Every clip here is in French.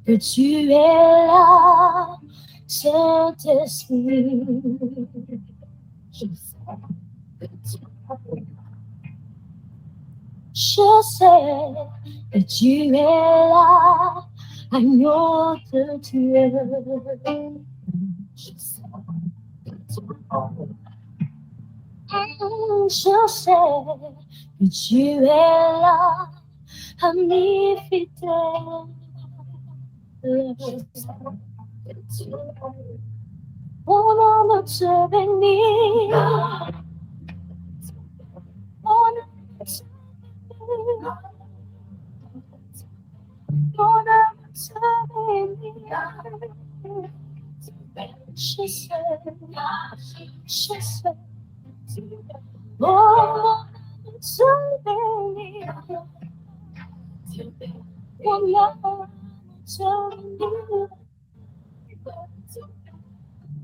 que tu es là, Saint-Esprit. Je sais que tu es là, agneau de Dieu. Je sais que tu es là, ami fidèle. Mon âme te bénit. Mon âme te bénit. Mon âme te bénit. Je sais. Oh, mon âme te bénit. Mon âme te bénit.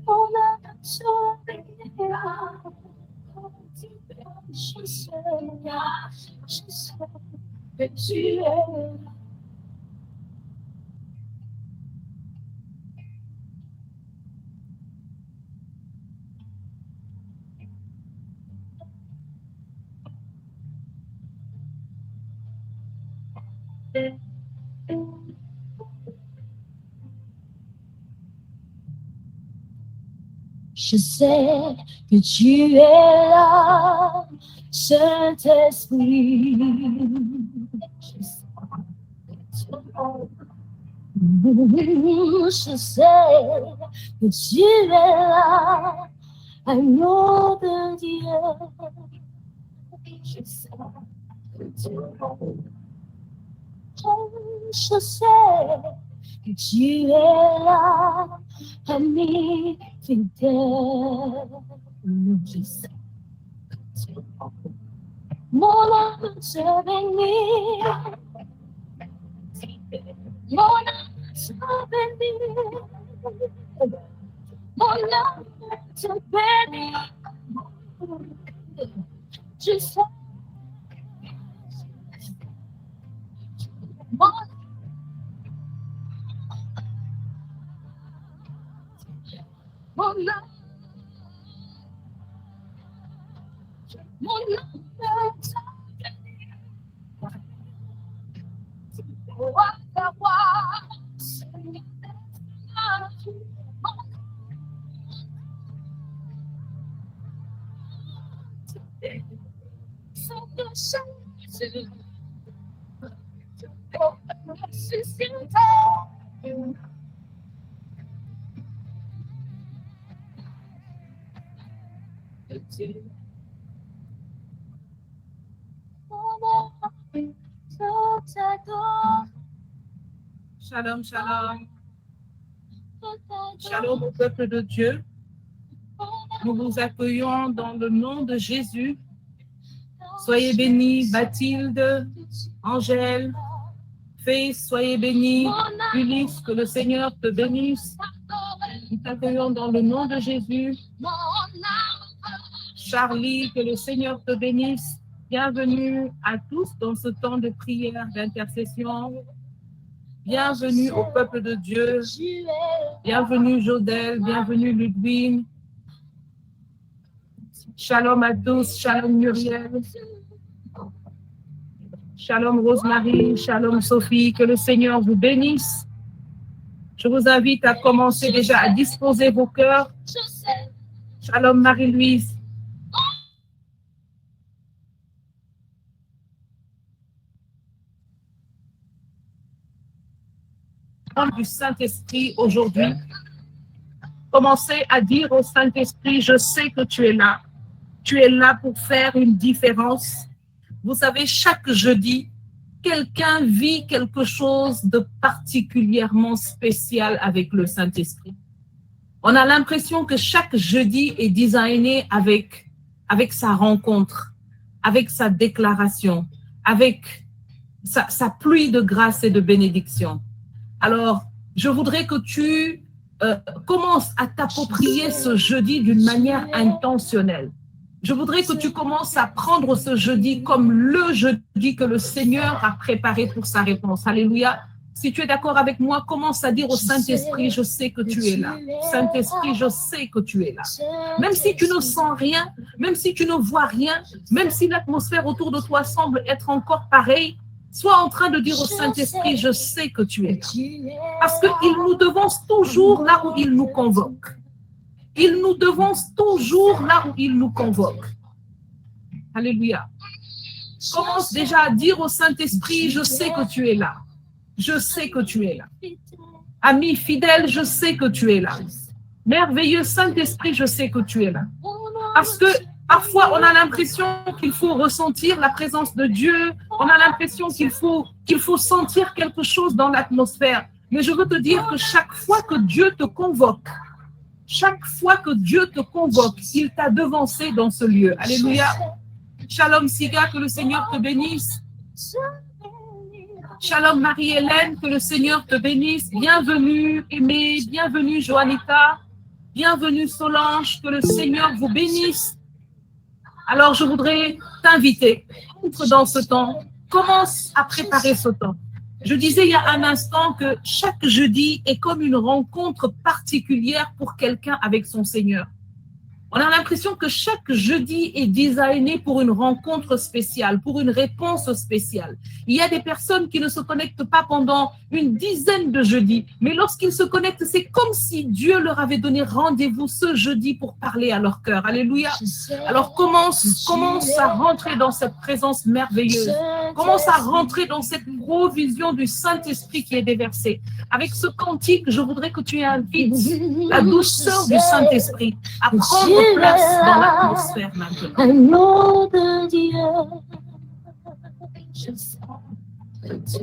Mon âme te bénit. Je sais que tu es là. Je sais que tu es là, Saint-Esprit. Je sais que tu es là, agneau de Dieu. Je sais que tu es là. Je sais que tu es là, ami fidèle. Je sais que tu es là. Mon âme te bénit. Mon âme te bénit. Mon âme te bénit. Je sais. Mon âme te bénit. Roi des rois, Seigneur des Jésus. Oh, ressuscité. Shalom, shalom. Shalom au peuple de Dieu. Nous vous accueillons dans le nom de Jésus. Soyez bénis, Bathilde, Angèle, Faith, soyez bénis. Ulysse, que le Seigneur te bénisse. Nous t'accueillons dans le nom de Jésus. Charlie, que le Seigneur te bénisse. Bienvenue à tous dans ce temps de prière, d'intercession. Bienvenue au peuple de Dieu. Bienvenue Jodel, bienvenue Ludwig. Shalom à tous, shalom Muriel. Shalom Rosemary, shalom Sophie, que le Seigneur vous bénisse. Je vous invite à commencer déjà à disposer vos cœurs. Shalom Marie-Louise. Du Saint-Esprit aujourd'hui. Commencez à dire au Saint-Esprit, je sais que tu es là. Tu es là pour faire une différence. Vous savez, chaque jeudi, quelqu'un vit quelque chose de particulièrement spécial avec le Saint-Esprit. On a l'impression que chaque jeudi est designé avec sa rencontre, avec sa déclaration, avec sa pluie de grâce et de bénédiction. Alors, je voudrais que tu commences à t'approprier ce jeudi d'une manière intentionnelle. Je voudrais que tu commences à prendre ce jeudi comme le jeudi que le Seigneur a préparé pour sa réponse. Alléluia. Si tu es d'accord avec moi, commence à dire au Saint-Esprit, je sais que tu es là. Saint-Esprit, je sais que tu es là. Même si tu ne sens rien, même si tu ne vois rien, même si l'atmosphère autour de toi semble être encore pareille, sois en train de dire au Saint-Esprit, je sais que tu es là. Parce qu'il nous devance toujours là où il nous convoque. Il nous devance toujours là où il nous convoque. Alléluia. Commence déjà à dire au Saint-Esprit, je sais que tu es là. Je sais que tu es là. Ami fidèle, je sais que tu es là. Merveilleux Saint-Esprit, je sais que tu es là. Parce que parfois, on a l'impression qu'il faut ressentir la présence de Dieu. On a l'impression qu'il faut sentir quelque chose dans l'atmosphère. Mais je veux te dire que chaque fois que Dieu te convoque, il t'a devancé dans ce lieu. Alléluia. Shalom Siga, que le Seigneur te bénisse. Shalom Marie-Hélène, que le Seigneur te bénisse. Bienvenue Aimée, bienvenue Joanita, bienvenue Solange, que le Seigneur vous bénisse. Alors je voudrais t'inviter, entre dans ce temps, commence à préparer ce temps. Je disais il y a un instant que chaque jeudi est comme une rencontre particulière pour quelqu'un avec son Seigneur. On a l'impression que chaque jeudi est designé pour une rencontre spéciale, pour une réponse spéciale. Il y a des personnes qui ne se connectent pas pendant une dizaine de jeudis, mais lorsqu'ils se connectent, c'est comme si Dieu leur avait donné rendez-vous ce jeudi pour parler à leur cœur. Alléluia. Alors commence à rentrer dans cette présence merveilleuse. Commence à rentrer dans cette provision du Saint-Esprit qui est déversée. Avec ce cantique, je voudrais que tu invites la douceur du Saint-Esprit à prendre place dans l'atmosphère maintenant. Agneau de Dieu, je sais que tu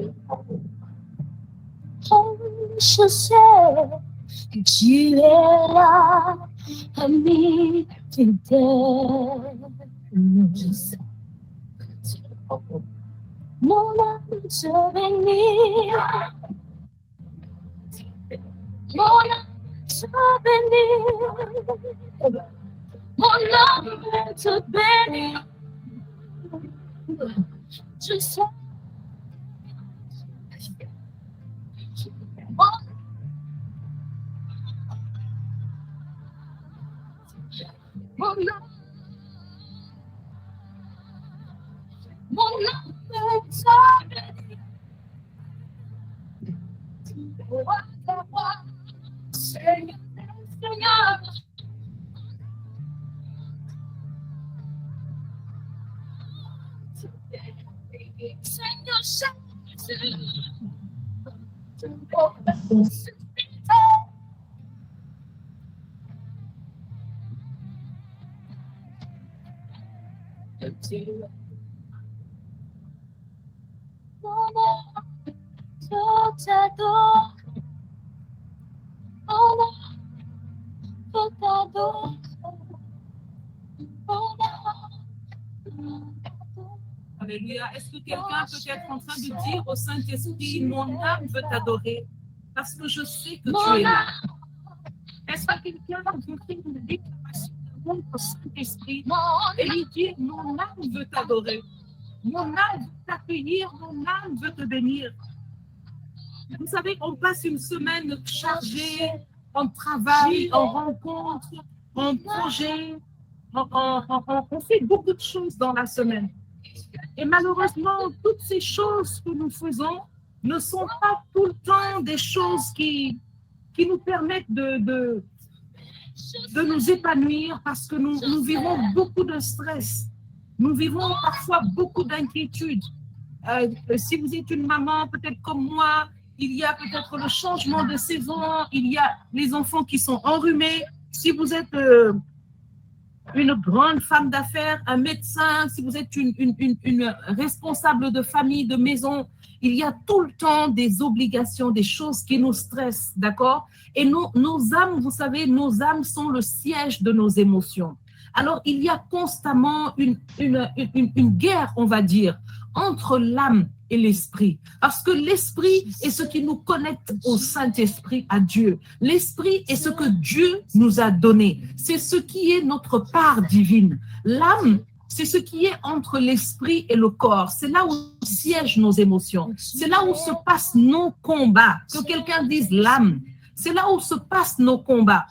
que tu es là, ami fidèle. Je sais que tu es mon âme te bénit. Mon âme te bénit. Mon âme te bénit. Je sais. Mon âme te bénit. Roi des rois, Seigneur des seigneurs. Seigneur Jésus, je t'adore, je t'adore, Alléluia. Est-ce que quelqu'un peut être en train de dire au Saint-Esprit, mon âme veut t'adorer parce que je sais que tu es là. Est-ce que quelqu'un veut faire une déclaration d'amour au Saint-Esprit et lui dire, mon âme veut t'adorer, mon âme veut t'accueillir, mon âme veut te bénir. Vous savez, on passe une semaine chargée en travail, en rencontres, en projets, on fait beaucoup de choses dans la semaine. Et malheureusement, toutes ces choses que nous faisons ne sont pas tout le temps des choses qui nous permettent de nous épanouir parce que nous vivons beaucoup de stress. Nous vivons parfois beaucoup d'inquiétudes. Si vous êtes une maman, peut-être comme moi, il y a peut-être le changement de saison, il y a les enfants qui sont enrhumés. Si vous êtes une grande femme d'affaires, un médecin, si vous êtes une responsable de famille, de maison, il y a tout le temps des obligations, des choses qui nous stressent, d'accord? Et nos âmes, vous savez, nos âmes sont le siège de nos émotions. Alors, il y a constamment une guerre, on va dire, entre l'âme et l'esprit. Parce que l'esprit est ce qui nous connecte au Saint-Esprit, à Dieu. L'esprit est ce que Dieu nous a donné. C'est ce qui est notre part divine. L'âme, c'est ce qui est entre l'esprit et le corps. C'est là où siègent nos émotions. C'est là où se passent nos combats. Que quelqu'un dise l'âme. C'est là où se passent nos combats.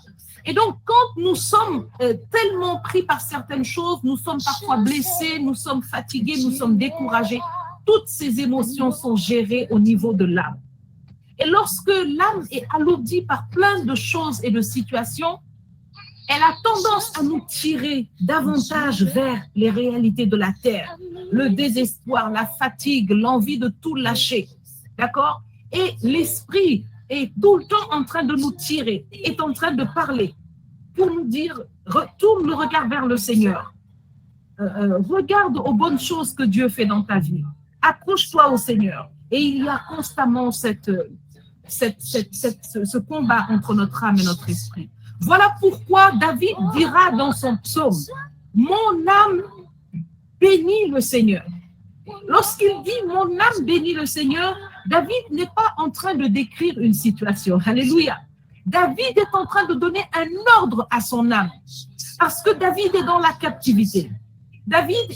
Et donc, quand nous sommes tellement pris par certaines choses, nous sommes parfois blessés, nous sommes fatigués, nous sommes découragés. Toutes ces émotions sont gérées au niveau de l'âme. Et lorsque l'âme est alourdie par plein de choses et de situations, elle a tendance à nous tirer davantage vers les réalités de la terre, le désespoir, la fatigue, l'envie de tout lâcher. D'accord? Et l'esprit est tout le temps en train de nous tirer, est en train de parler pour nous dire, retourne le regard vers le Seigneur. Regarde aux bonnes choses que Dieu fait dans ta vie. Accroche-toi au Seigneur. Et il y a constamment ce combat entre notre âme et notre esprit. Voilà pourquoi David dira dans son psaume, « Mon âme bénit le Seigneur ». Lorsqu'il dit « Mon âme bénit le Seigneur », David n'est pas en train de décrire une situation. Alléluia. David est en train de donner un ordre à son âme. Parce que David est dans la captivité. David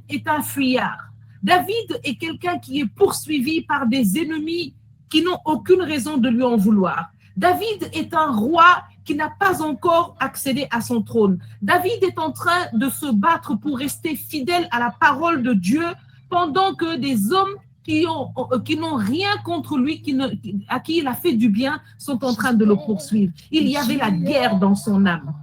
est un fuyard. David est quelqu'un qui est poursuivi par des ennemis qui n'ont aucune raison de lui en vouloir. David est un roi qui n'a pas encore accédé à son trône. David est en train de se battre pour rester fidèle à la parole de Dieu pendant que des hommes qui n'ont rien contre lui, à qui il a fait du bien, sont en train de le poursuivre. Il y avait la guerre dans son âme.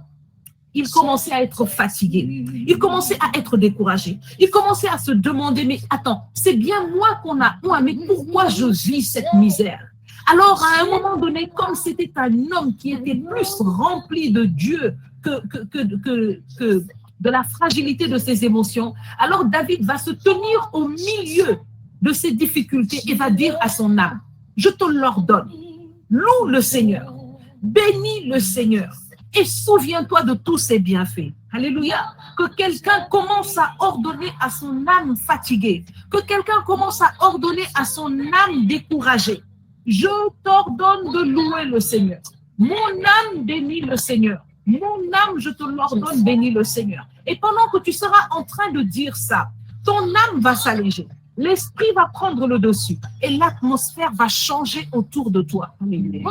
Il commençait à être fatigué. Il commençait à être découragé. Il commençait à se demander, mais attends, c'est bien moi qu'on a, moi, mais pourquoi je vis cette misère? Alors, à un moment donné, comme c'était un homme qui était plus rempli de Dieu que de la fragilité de ses émotions, alors David va se tenir au milieu de ses difficultés et va dire à son âme, je te l'ordonne, loue le Seigneur, bénis le Seigneur et souviens-toi de tous ses bienfaits. Alléluia. Que quelqu'un commence à ordonner à son âme fatiguée, que quelqu'un commence à ordonner à son âme découragée. Je t'ordonne de louer le Seigneur. Mon âme bénit le Seigneur. Mon âme, je te l'ordonne, bénis le Seigneur. Et pendant que tu seras en train de dire ça, ton âme va s'alléger. L'esprit va prendre le dessus et l'atmosphère va changer autour de toi. Amen.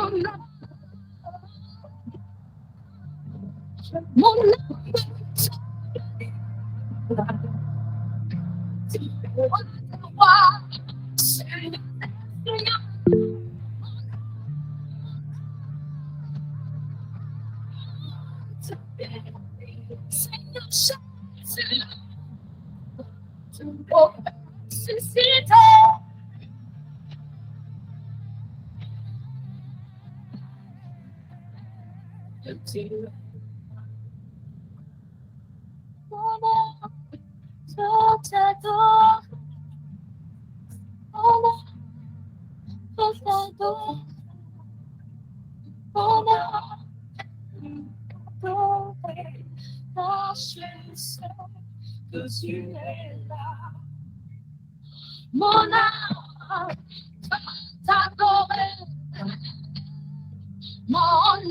Mon âme t'adorer, mon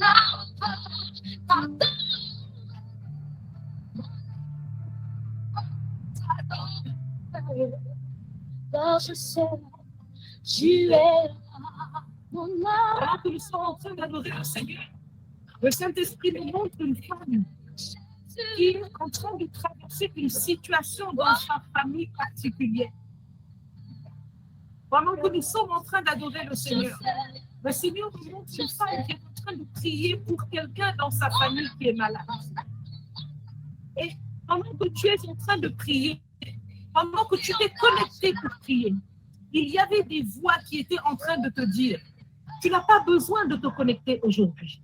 âme t'adorer, car je sais, tu es là, mon âme. Alors que nous sommes en train d'adorer le Seigneur, le Saint-Esprit nous montre une femme qui est en train de traverser une situation dans sa famille particulière. Pendant que nous sommes en train d'adorer le Seigneur nous montre une femme qui est en train de prier pour quelqu'un dans sa famille qui est malade. Et pendant que tu es en train de prier, pendant que tu t'es connecté pour prier, il y avait des voix qui étaient en train de te dire, tu n'as pas besoin de te connecter aujourd'hui.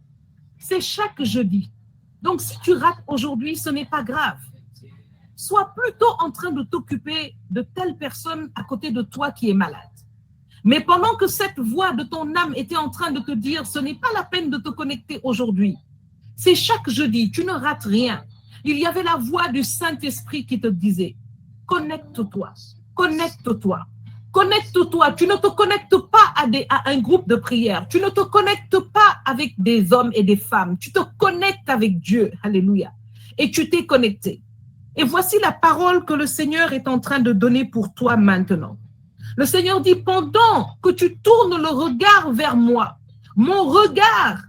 C'est chaque jeudi. Donc, si tu rates aujourd'hui, ce n'est pas grave. Sois plutôt en train de t'occuper de telle personne à côté de toi qui est malade. Mais pendant que cette voix de ton âme était en train de te dire, ce n'est pas la peine de te connecter aujourd'hui. C'est chaque jeudi, tu ne rates rien. Il y avait la voix du Saint-Esprit qui te disait, connecte-toi, connecte-toi. Connecte-toi, tu ne te connectes pas à un groupe de prière, tu ne te connectes pas avec des hommes et des femmes, tu te connectes avec Dieu, alléluia, et tu t'es connecté. Et voici la parole que le Seigneur est en train de donner pour toi maintenant. Le Seigneur dit, pendant que tu tournes le regard vers moi, mon regard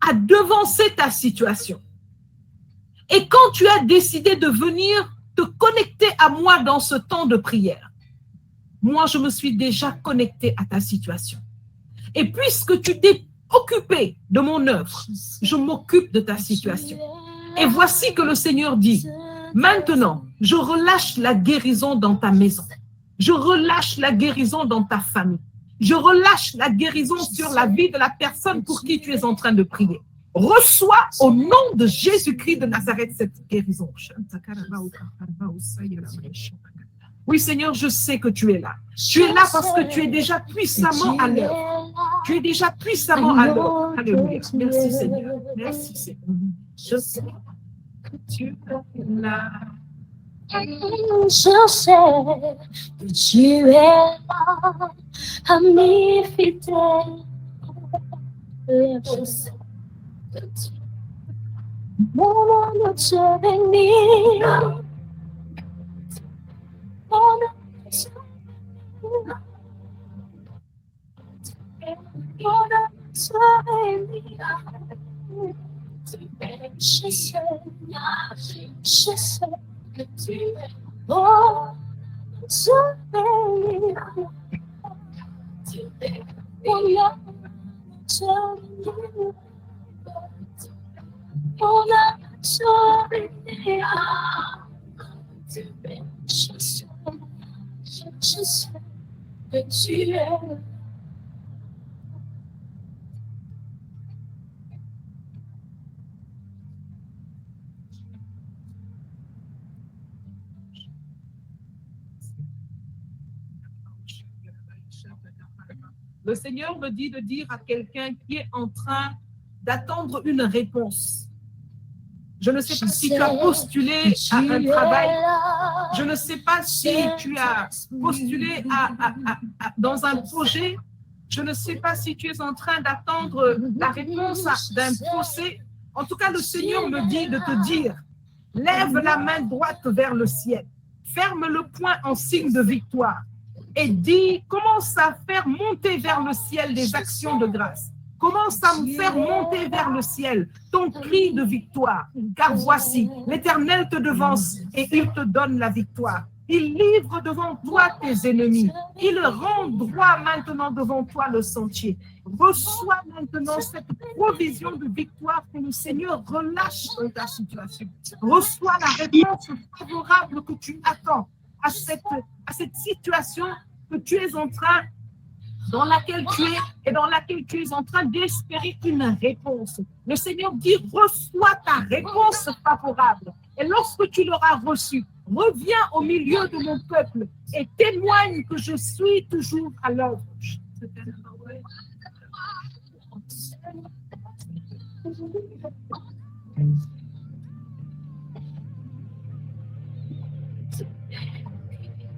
a devancé ta situation. Et quand tu as décidé de venir te connecter à moi dans ce temps de prière, moi, je me suis déjà connecté à ta situation. Et puisque tu t'es occupé de mon œuvre, je m'occupe de ta situation. Et voici que le Seigneur dit, maintenant, je relâche la guérison dans ta maison. Je relâche la guérison dans ta famille. Je relâche la guérison sur la vie de la personne pour qui tu es en train de prier. Reçois au nom de Jésus-Christ de Nazareth cette guérison. Oui, Seigneur, je sais que tu es là. Tu es là parce que tu es déjà puissamment à l'œuvre. Tu es déjà puissamment à l'œuvre. Alléluia. Merci, Seigneur. Merci, Seigneur. Je sais que tu es là. Je sais que tu es là, ami fidèle. Je sais que tu es mon Dieu béni. Mon Dieu béni. Mon Dieu béni. Je sais que tu es mon Dieu béni. Tu es mon Dieu béni. Mon Dieu béni. Je sais que tu es là. Le Seigneur me dit de dire à quelqu'un qui est en train d'attendre une réponse. Je ne sais pas si tu as postulé à un travail. Je ne sais pas si tu as postulé dans un projet. Je ne sais pas si tu es en train d'attendre la réponse d'un procès. En tout cas, le Seigneur me dit de te dire, lève la main droite vers le ciel, ferme le poing en signe de victoire et dis, commence à faire monter vers le ciel des actions de grâce. Commence à me faire monter vers le ciel ton cri de victoire. Car voici, l'Éternel te devance et il te donne la victoire. Il livre devant toi tes ennemis. Il rend droit maintenant devant toi le sentier. Reçois maintenant cette provision de victoire que le Seigneur relâche dans ta situation. Reçois la réponse favorable que tu attends à cette situation que tu es en train dans laquelle tu es et dans laquelle tu es en train d'espérer une réponse. Le Seigneur dit, reçois ta réponse favorable. Et lorsque tu l'auras reçue, reviens au milieu de mon peuple et témoigne que je suis toujours à l'œuvre.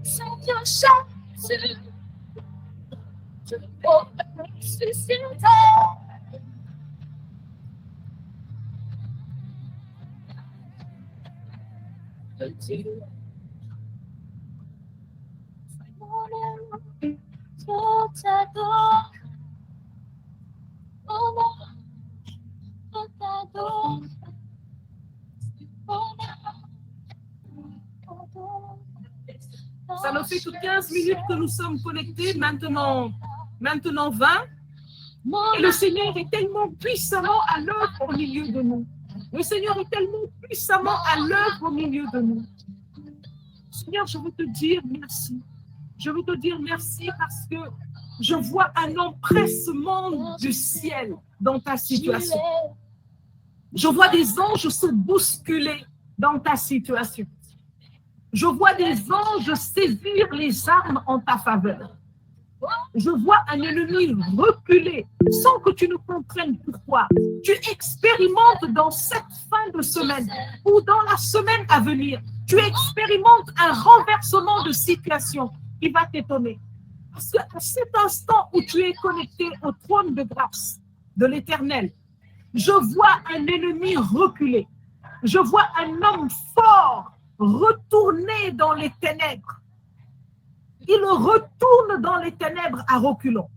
Seigneur, chasse. Je suis sur terre. Je t'adore. Je t'adore. Ça nous fait toutes 15 minutes que nous sommes connectés, maintenant 20. Et le Seigneur est tellement puissamment à l'œuvre au milieu de nous. Le Seigneur est tellement puissamment à l'œuvre au milieu de nous. Seigneur, je veux te dire merci. Je veux te dire merci parce que je vois un empressement du ciel dans ta situation. Je vois des anges se bousculer dans ta situation. Je vois des anges saisir les armes en ta faveur. Je vois un ennemi reculer sans que tu ne comprennes pourquoi. Tu expérimentes dans cette fin de semaine ou dans la semaine à venir, tu expérimentes un renversement de situation qui va t'étonner. Parce qu'à cet instant où tu es connecté au trône de grâce de l'Éternel, je vois un ennemi reculer. Je vois un homme fort retourner dans les ténèbres. Il retourne dans les ténèbres à reculons.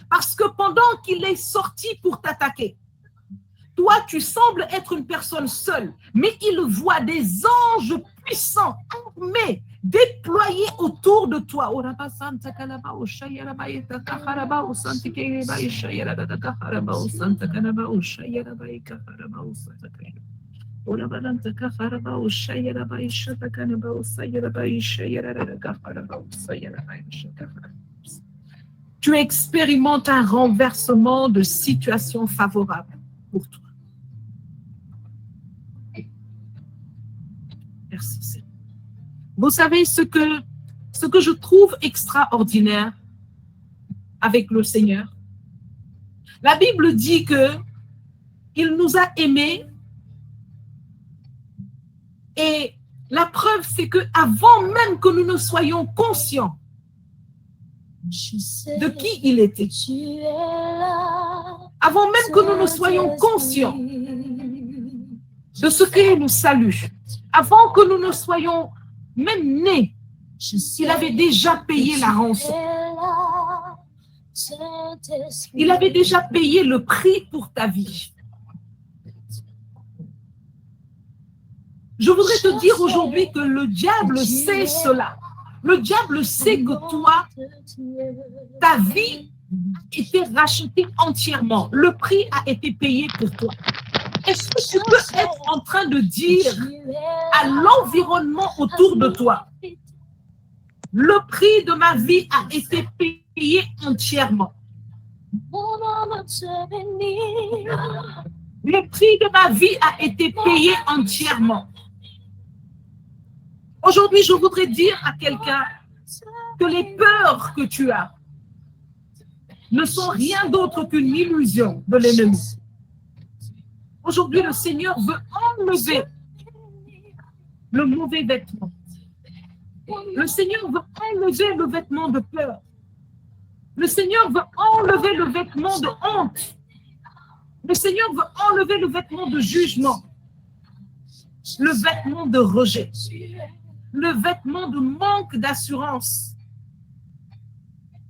Parce que pendant qu'il est sorti pour t'attaquer, toi, tu sembles être une personne seule, mais il voit des anges puissants, armés, déployés autour de toi. Tu expérimentes un renversement de situation favorable pour toi. Merci Seigneur. Vous savez ce que je trouve extraordinaire avec le Seigneur? La Bible dit que il nous a aimés et la preuve c'est que avant même que nous ne soyons conscients de qui il était, avant même que nous ne soyons conscients de ce qu'est le salut, avant que nous ne soyons même nés, il avait déjà payé la rançon. Il avait déjà payé le prix pour ta vie. Je voudrais te dire aujourd'hui que le diable sait cela. Le diable sait que toi, ta vie a été rachetée entièrement. Le prix a été payé pour toi. Est-ce que tu peux être en train de dire à l'environnement autour de toi, le prix de ma vie a été payé entièrement. Le prix de ma vie a été payé entièrement. Aujourd'hui, je voudrais dire à quelqu'un que les peurs que tu as ne sont rien d'autre qu'une illusion de l'ennemi. Aujourd'hui, le Seigneur veut enlever le mauvais vêtement. Le Seigneur veut enlever le vêtement de peur. Le Seigneur veut enlever le vêtement de honte. Le Seigneur veut enlever le vêtement de jugement. Le vêtement de rejet. Le vêtement de manque d'assurance.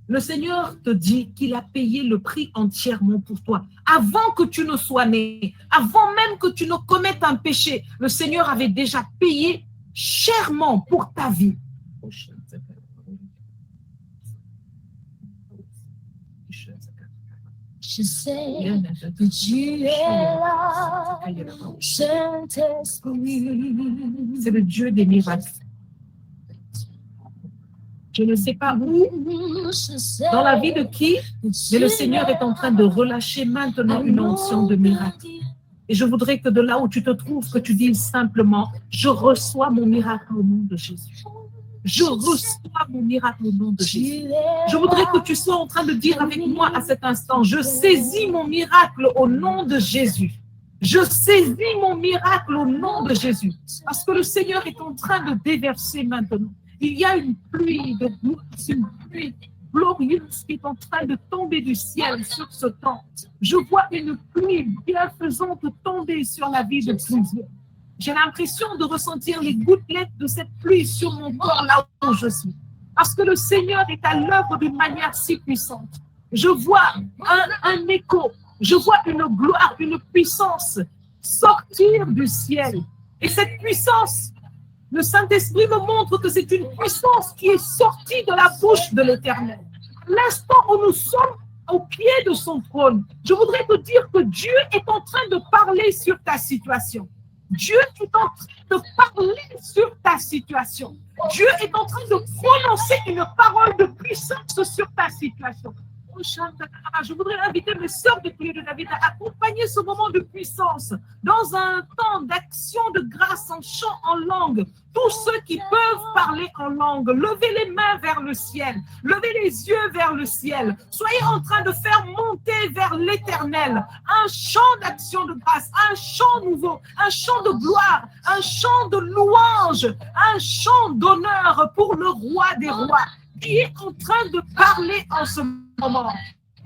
Le Seigneur te dit qu'il a payé le prix entièrement pour toi. Avant que tu ne sois né, avant même que tu ne commettes un péché, le Seigneur avait déjà payé chèrement pour ta vie. Je sais que tu es là, Saint-Esprit. C'est le Dieu des miracles. Je ne sais pas où, dans la vie de qui, mais le Seigneur est en train de relâcher maintenant une onction de miracle. Et je voudrais que de là où tu te trouves, que tu dises simplement, je reçois mon miracle au nom de Jésus. Je reçois mon miracle au nom de Jésus. Je voudrais que tu sois en train de dire avec moi à cet instant, je saisis mon miracle au nom de Jésus. Je saisis mon miracle au nom de Jésus. Parce que le Seigneur est en train de déverser maintenant. Il y a une pluie de grâce, une pluie glorieuse qui est en train de tomber du ciel sur ce temps. Je vois une pluie bienfaisante tomber sur la vie de plusieurs. J'ai l'impression de ressentir les gouttelettes de cette pluie sur mon corps là où je suis. Parce que le Seigneur est à l'œuvre d'une manière si puissante. Je vois un écho, je vois une gloire, une puissance sortir du ciel. Et cette puissance, le Saint-Esprit me montre que c'est une puissance qui est sortie de la bouche de l'Éternel. L'instant où nous sommes au pied de son trône, je voudrais te dire que Dieu est en train de parler sur ta situation. Dieu est en train de parler sur ta situation. Dieu est en train de prononcer une parole de puissance sur ta situation. Je voudrais inviter mes sœurs de prière de David à accompagner ce moment de puissance dans un temps d'action de grâce en chant en langue. Tous ceux qui peuvent parler en langue, levez les mains vers le ciel, levez les yeux vers le ciel. Soyez en train de faire monter vers l'Éternel un chant d'action de grâce, un chant nouveau, un chant de gloire, un chant de louange, un chant d'honneur pour le roi des rois qui est en train de parler en ce moment.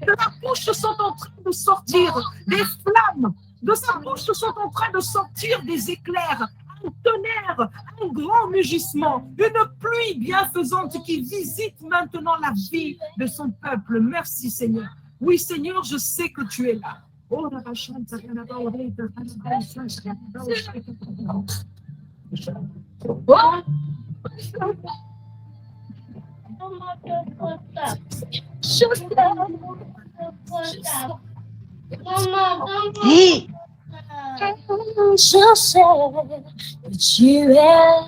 De sa bouche sont en train de sortir des flammes. De sa bouche sont en train de sortir des éclairs. Un tonnerre, un grand mugissement, une pluie bienfaisante qui visite maintenant la vie de son peuple. Merci Seigneur. Oui Seigneur, je sais que tu es là. Oh, la vachante, Hey. Je sais que tu es là,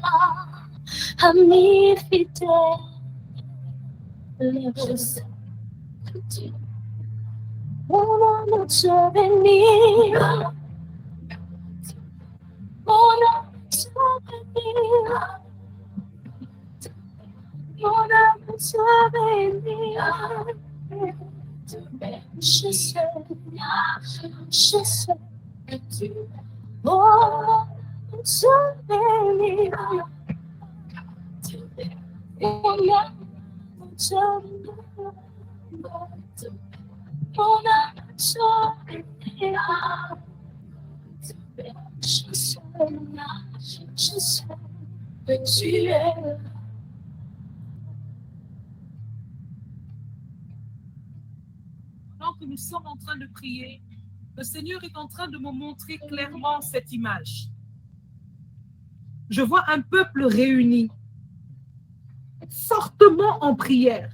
ami fidèle. Je sais que tu mon âme te bénit. Mon âme te bénit. Mon âme te bénit. Je sais que tu mon âme te bénit. Mon âme te bénit. Mon âme te bénit. Je sais que tu es là. Pendant que nous sommes en train de prier, le Seigneur est en train de me montrer clairement cette image. Je vois un peuple réuni, fortement en prière.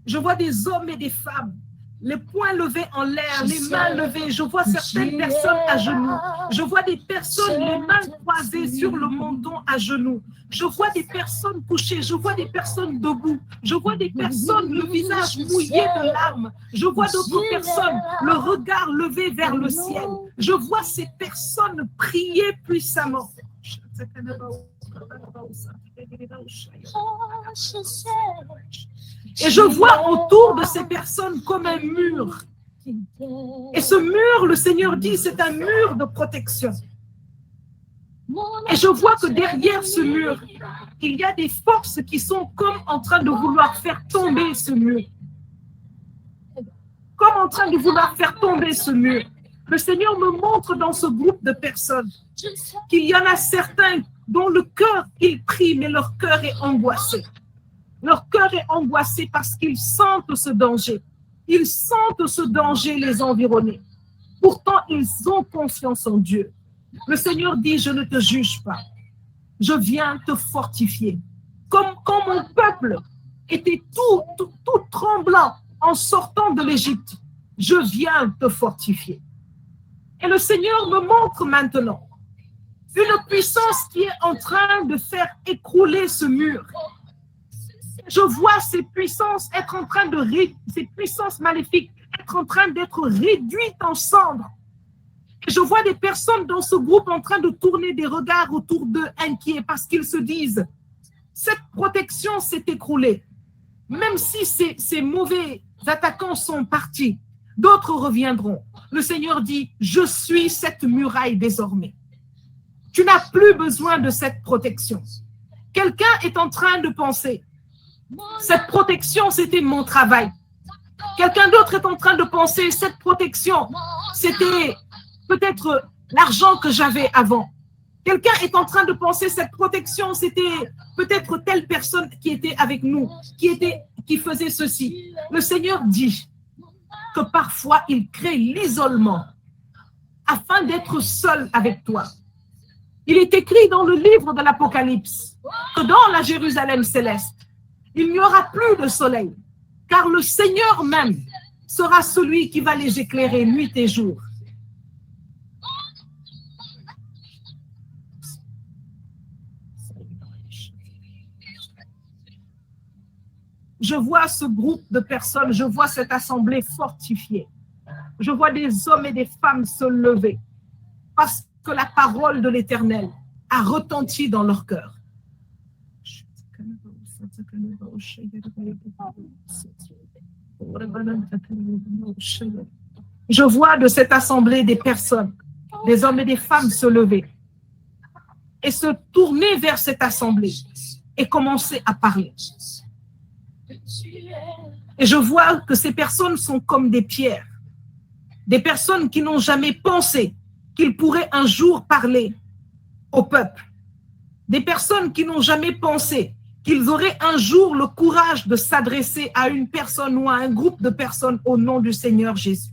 Je vois des hommes et des femmes, les poings levés en l'air, les mains levées. Je vois certaines personnes à genoux. Je vois des personnes les mains croisées sur le menton à genoux. Je vois des personnes couchées. Je vois des personnes debout. Je vois des personnes le visage mouillé de larmes. Je vois d'autres personnes le regard levé vers le ciel. Je vois ces personnes prier puissamment. Et je vois autour de ces personnes comme un mur. Et ce mur, le Seigneur dit, c'est un mur de protection. Et je vois que derrière ce mur, il y a des forces qui sont comme en train de vouloir faire tomber ce mur. Comme en train de vouloir faire tomber ce mur. Le Seigneur me montre dans ce groupe de personnes qu'il y en a certains dont le cœur, ils prient, mais leur cœur est angoissé. Leur cœur est angoissé parce qu'ils sentent ce danger. Ils sentent ce danger les environner. Pourtant, ils ont confiance en Dieu. Le Seigneur dit, je ne te juge pas. Je viens te fortifier. Comme quand mon peuple était tout tremblant en sortant de l'Égypte, je viens te fortifier. Et le Seigneur me montre maintenant une puissance qui est en train de faire écrouler ce mur. Je vois ces puissances être en train de ces puissances maléfiques être en train d'être réduites en cendres. Et je vois des personnes dans ce groupe en train de tourner des regards autour d'eux inquiets parce qu'ils se disent cette protection s'est écroulée. Même si ces mauvais attaquants sont partis, d'autres reviendront. Le Seigneur dit, je suis cette muraille désormais. Tu n'as plus besoin de cette protection. Quelqu'un est en train de penser, cette protection, c'était mon travail. Quelqu'un d'autre est en train de penser, cette protection, c'était peut-être l'argent que j'avais avant. Quelqu'un est en train de penser, cette protection, c'était peut-être telle personne qui était avec nous, qui faisait ceci. Le Seigneur dit que parfois, il crée l'isolement afin d'être seul avec toi. Il est écrit dans le livre de l'Apocalypse que dans la Jérusalem céleste, il n'y aura plus de soleil, car le Seigneur même sera celui qui va les éclairer nuit et jour. Je vois ce groupe de personnes, je vois cette assemblée fortifiée. Je vois des hommes et des femmes se lever parce que la parole de l'Éternel a retenti dans leur cœur. Je vois de cette assemblée des personnes, des hommes et des femmes se lever et se tourner vers cette assemblée et commencer à parler. Et je vois que ces personnes sont comme des pierres, des personnes qui n'ont jamais pensé qu'ils pourraient un jour parler, au peuple. Des personnes qui n'ont jamais pensé qu'ils auraient un jour le courage de s'adresser à une personne ou à un groupe de personnes au nom du Seigneur Jésus.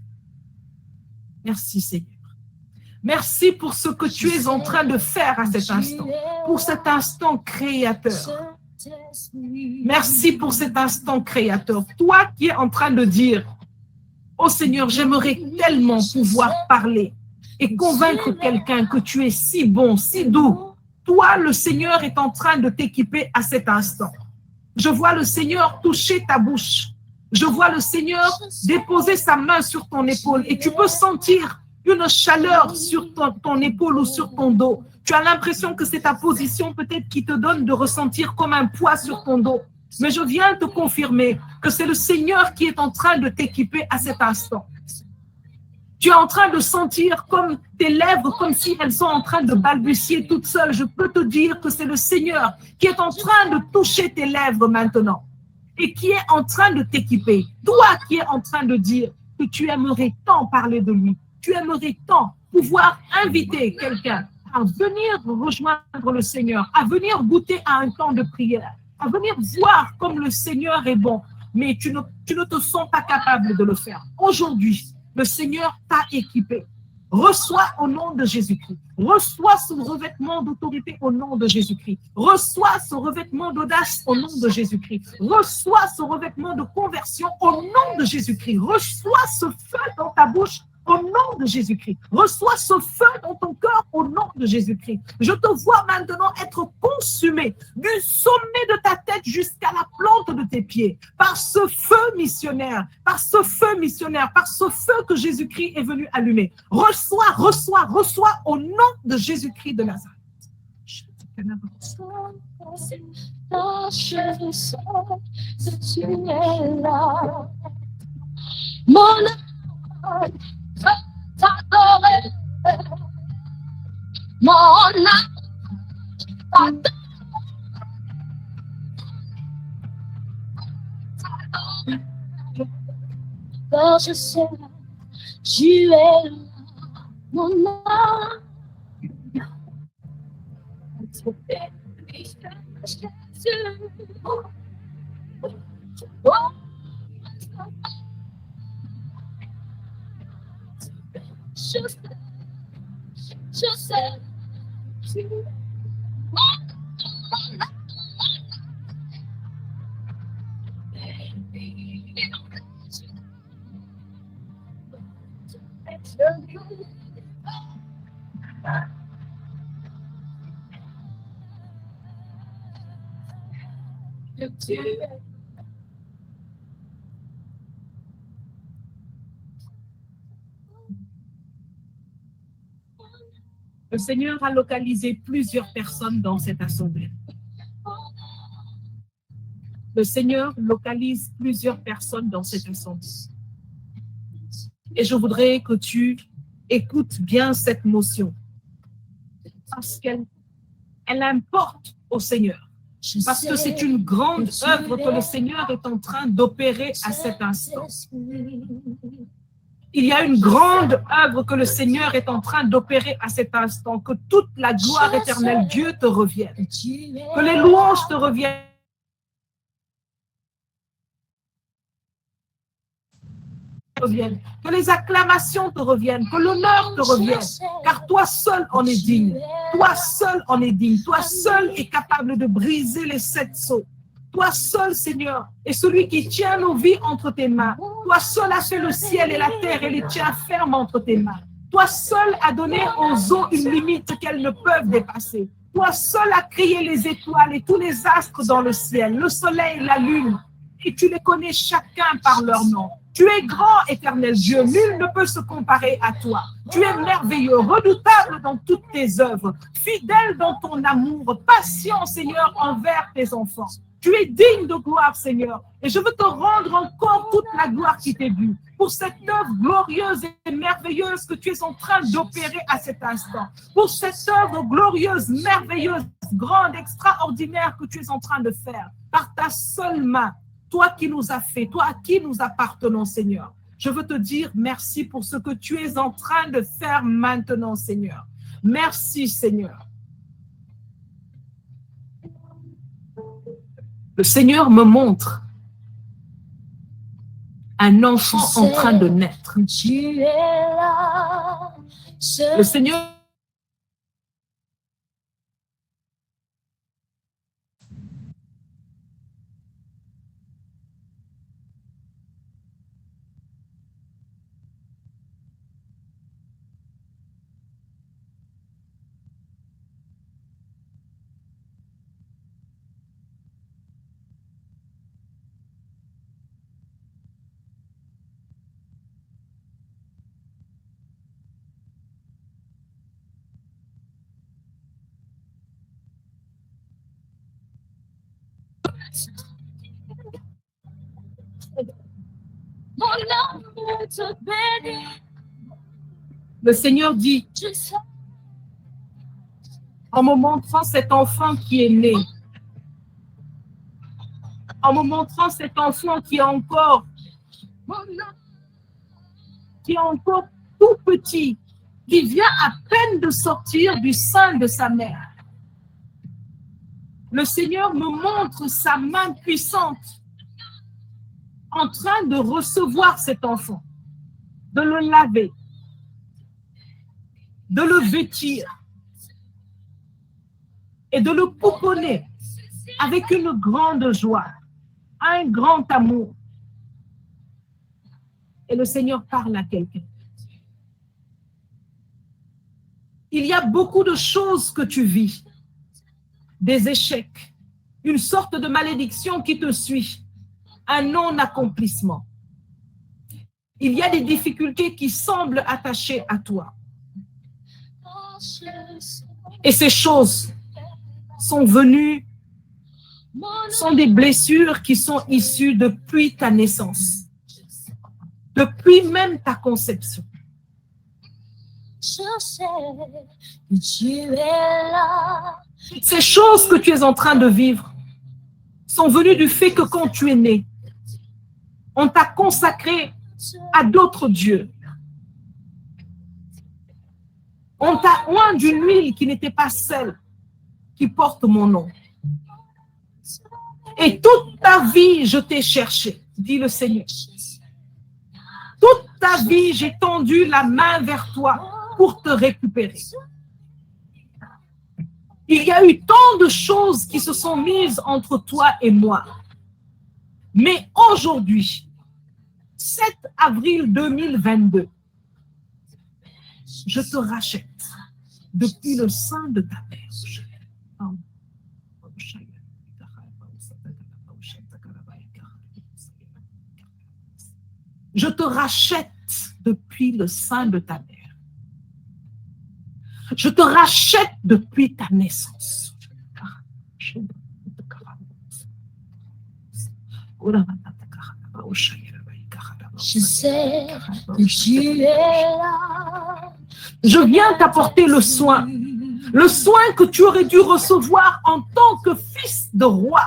Merci Seigneur. Merci pour ce que tu es en train de faire à cet instant, pour cet instant créateur. Merci pour cet instant créateur. Toi qui es en train de dire, oh Seigneur, j'aimerais tellement pouvoir parler et convaincre quelqu'un que tu es si bon, si doux. Toi, le Seigneur est en train de t'équiper à cet instant. Je vois le Seigneur toucher ta bouche. Je vois le Seigneur déposer sa main sur ton épaule et tu peux sentir une chaleur sur ton épaule ou sur ton dos. Tu as l'impression que c'est ta position peut-être qui te donne de ressentir comme un poids sur ton dos. Mais je viens te confirmer que c'est le Seigneur qui est en train de t'équiper à cet instant. Tu es en train de sentir comme tes lèvres, comme si elles sont en train de balbutier toutes seules. Je peux te dire que c'est le Seigneur qui est en train de toucher tes lèvres maintenant et qui est en train de t'équiper. Toi qui es en train de dire que tu aimerais tant parler de lui, tu aimerais tant pouvoir inviter quelqu'un à venir rejoindre le Seigneur, à venir goûter à un temps de prière, à venir voir comme le Seigneur est bon, mais tu ne te sens pas capable de le faire. Aujourd'hui, le Seigneur t'a équipé. Reçois au nom de Jésus-Christ. Reçois ce revêtement d'autorité au nom de Jésus-Christ. Reçois ce revêtement d'audace au nom de Jésus-Christ. Reçois ce revêtement de conversion au nom de Jésus-Christ. Reçois ce feu dans ta bouche au nom de Jésus-Christ. Reçois ce feu dans ton cœur au nom de Jésus-Christ. Je te vois maintenant être consumé du sommet de ta tête jusqu'à la plante de tes pieds par ce feu missionnaire, par ce feu missionnaire, par ce feu que Jésus-Christ est venu allumer. Reçois, reçois, reçois au nom de Jésus-Christ de Nazareth. T'adorer, mon âme, car je sais, tu es là, mon âme. Je sais, tu es Le Seigneur a localisé plusieurs personnes dans cette assemblée. Le Seigneur localise plusieurs personnes dans cette assemblée. Et je voudrais que tu écoutes bien cette motion. Parce qu'elle importe au Seigneur. Parce que c'est une grande œuvre que le Seigneur est en train d'opérer à cet instant. Il y a une grande œuvre que le Seigneur est en train d'opérer à cet instant. Que toute la gloire éternelle, Dieu te revienne. Que les louanges te reviennent. Que les acclamations te reviennent, que l'honneur te revienne, car toi seul en es digne, toi seul en es digne, toi seul est capable de briser les 7 sceaux. Toi seul, Seigneur, est celui qui tient nos vies entre tes mains. Toi seul as fait le ciel et la terre et les tiens fermes entre tes mains. Toi seul as donné aux eaux une limite qu'elles ne peuvent dépasser. Toi seul as créé les étoiles et tous les astres dans le ciel, le soleil, la lune, et tu les connais chacun par leur nom. Tu es grand, éternel Dieu, nul ne peut se comparer à toi. Tu es merveilleux, redoutable dans toutes tes œuvres, fidèle dans ton amour, patient, Seigneur, envers tes enfants. Tu es digne de gloire, Seigneur, et je veux te rendre encore toute la gloire qui t'est due pour cette œuvre glorieuse et merveilleuse que tu es en train d'opérer à cet instant, pour cette œuvre glorieuse, merveilleuse, grande, extraordinaire que tu es en train de faire par ta seule main. Toi qui nous as fait, toi à qui nous appartenons, Seigneur. Je veux te dire merci pour ce que tu es en train de faire maintenant, Seigneur. Merci, Seigneur. Le Seigneur me montre un enfant en train de naître. Tu es là, Le Seigneur mon amour te bénit. Le Seigneur dit, Je sais en me montrant cet enfant qui est né, en me montrant cet enfant qui est encore tout petit, qui vient à peine de sortir du sein de sa mère. Le Seigneur me montre sa main puissante en train de recevoir cet enfant, de le laver, de le vêtir et de le pouponner avec une grande joie, un grand amour. Et le Seigneur parle à quelqu'un. Il y a beaucoup de choses que tu vis, des échecs, une sorte de malédiction qui te suit, un non-accomplissement. Il y a des difficultés qui semblent attachées à toi. Et ces choses sont venues, sont des blessures qui sont issues depuis ta naissance, depuis même ta conception. je sais que tu es là. Ces choses que tu es en train de vivre sont venues du fait que quand tu es né, on t'a consacré à d'autres dieux. On t'a oint d'une huile qui n'était pas celle qui porte mon nom. Et toute ta vie, je t'ai cherché, dit le Seigneur. Toute ta vie, j'ai tendu la main vers toi pour te récupérer. Il y a eu tant de choses qui se sont mises entre toi et moi. Mais aujourd'hui, 7 avril 2022, je te rachète depuis le sein de ta mère. Je te rachète depuis le sein de ta mère. Je te rachète depuis ta naissance. Je sais que tu es là. Je viens t'apporter le soin que tu aurais dû recevoir en tant que fils de roi.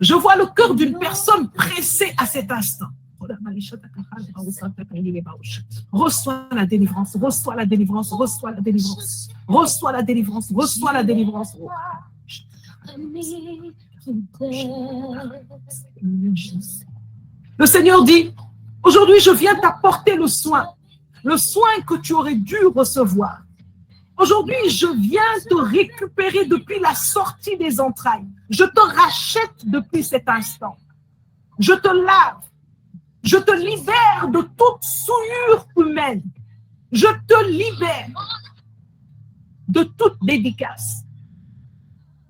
Je vois le cœur d'une personne pressée à cet instant. Reçois la délivrance, reçois la délivrance, reçois la délivrance, reçois la délivrance, reçois la délivrance. Le Seigneur dit, aujourd'hui je viens t'apporter le soin que tu aurais dû recevoir. Aujourd'hui je viens te récupérer depuis la sortie des entrailles. Je te rachète depuis cet instant. Je te lave. Je te libère de toute souillure humaine. Je te libère de toute dédicace,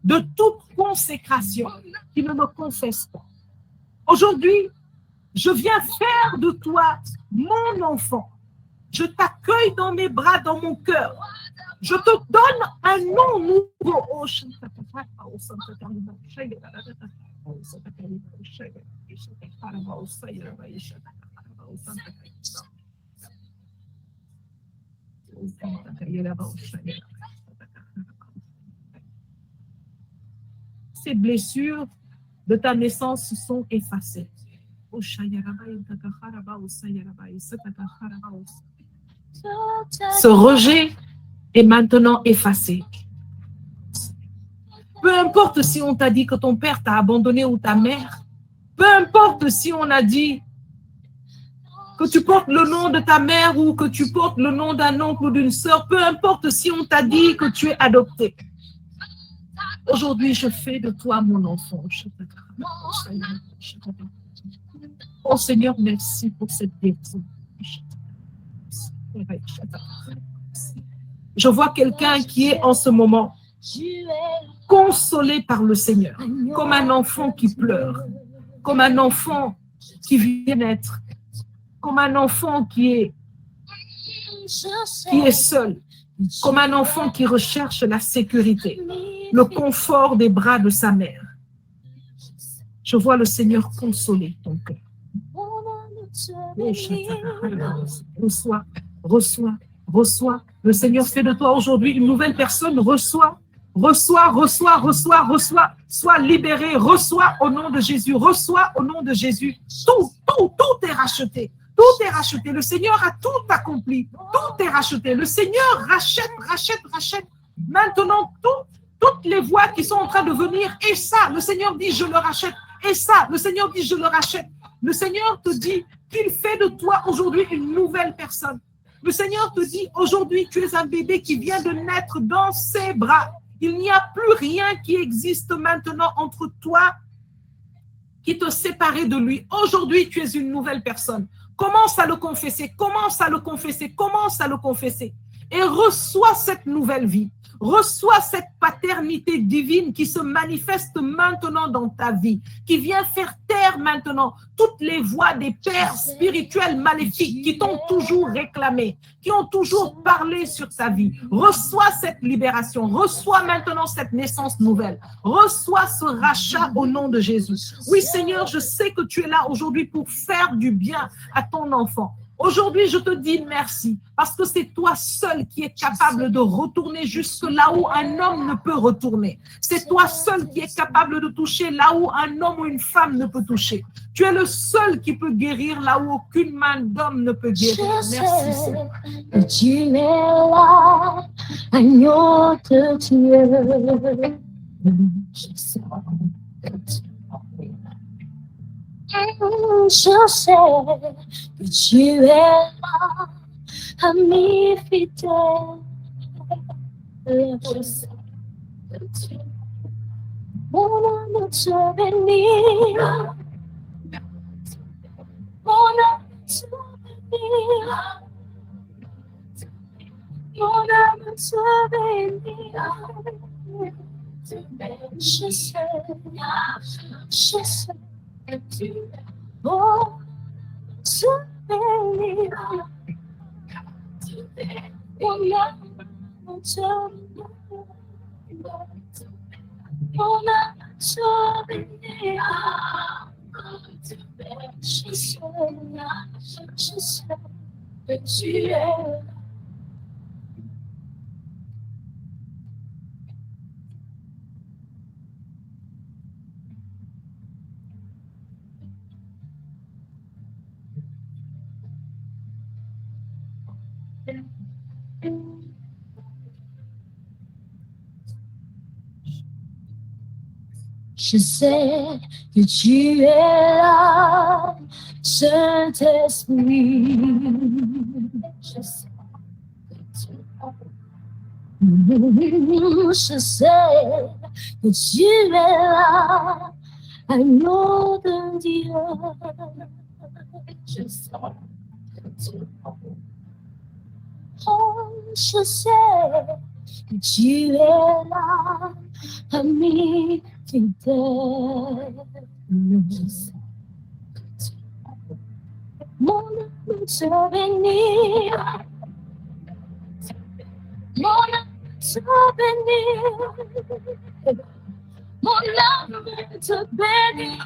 de toute consécration qui ne me confesse pas. Aujourd'hui, je viens faire de toi mon enfant. Je t'accueille dans mes bras, dans mon cœur. Je te donne un nom nouveau. Ces blessures de ta naissance sont effacées. Ce rejet est maintenant effacé. Peu importe si on t'a dit que ton père t'a abandonné ou ta mère. Peu importe si on a dit que tu portes le nom de ta mère ou que tu portes le nom d'un oncle ou d'une sœur. Peu importe si on t'a dit que tu es adopté. Aujourd'hui, je fais de toi mon enfant. Oh Seigneur, merci pour cette guérison. Je vois quelqu'un qui est en ce moment consolé par le Seigneur, comme un enfant qui pleure, comme un enfant qui vient naître, comme un enfant qui est seul, comme un enfant qui recherche la sécurité, le confort des bras de sa mère. Je vois le Seigneur consoler ton cœur. Reçois, reçois, reçois. Le Seigneur fait de toi aujourd'hui une nouvelle personne. Reçois, reçois, reçois, reçois, reçois. Sois libéré, reçois au nom de Jésus. Reçois au nom de Jésus. Tout est racheté. Tout est racheté. Le Seigneur a tout accompli. Tout est racheté. Le Seigneur rachète. Maintenant, toutes les voix qui sont en train de venir, et ça, le Seigneur dit, je le rachète. Et ça, le Seigneur dit, je le rachète. Le Seigneur te dit qu'il fait de toi aujourd'hui une nouvelle personne. Le Seigneur te dit, aujourd'hui, tu es un bébé qui vient de naître dans ses bras. Il n'y a plus rien qui existe maintenant entre toi qui te séparait de lui. Aujourd'hui, tu es une nouvelle personne. Commence à le confesser, commence à le confesser, commence à le confesser. Et reçois cette nouvelle vie. Reçois cette paternité divine qui se manifeste maintenant dans ta vie, qui vient faire taire maintenant toutes les voix des pères spirituels maléfiques qui t'ont toujours réclamé, qui ont toujours parlé sur ta vie. Reçois cette libération, reçois maintenant cette naissance nouvelle, reçois ce rachat au nom de Jésus. Oui, Seigneur, je sais que tu es là aujourd'hui pour faire du bien à ton enfant. Aujourd'hui, je te dis merci parce que c'est toi seul qui es capable de retourner jusque là où un homme ne peut retourner. C'est toi seul qui es capable de toucher là où un homme ou une femme ne peut toucher. Tu es le seul qui peut guérir là où aucune main d'homme ne peut guérir. Merci, Seigneur. Tu es là, agneau de Dieu. Je sais que tu es là, ami fidèle. Je sais que tu es mon âme te bénit. Mon âme te bénit. Mon âme te bénit. Je sais que tu es bon, te bénit. Mon âme te bénit. Mon âme te bénit. Je sais que tu es là. Je sais que tu es là, Saint-Esprit. Je sais que tu es là. Je sais que tu es là, agneau de Dieu. Je sais que tu es là. Oh, je sais que tu es là, ami fidèle. Je sais que tu es là. Mon âme te bénit. Mon âme te bénit. Mon âme te bénit.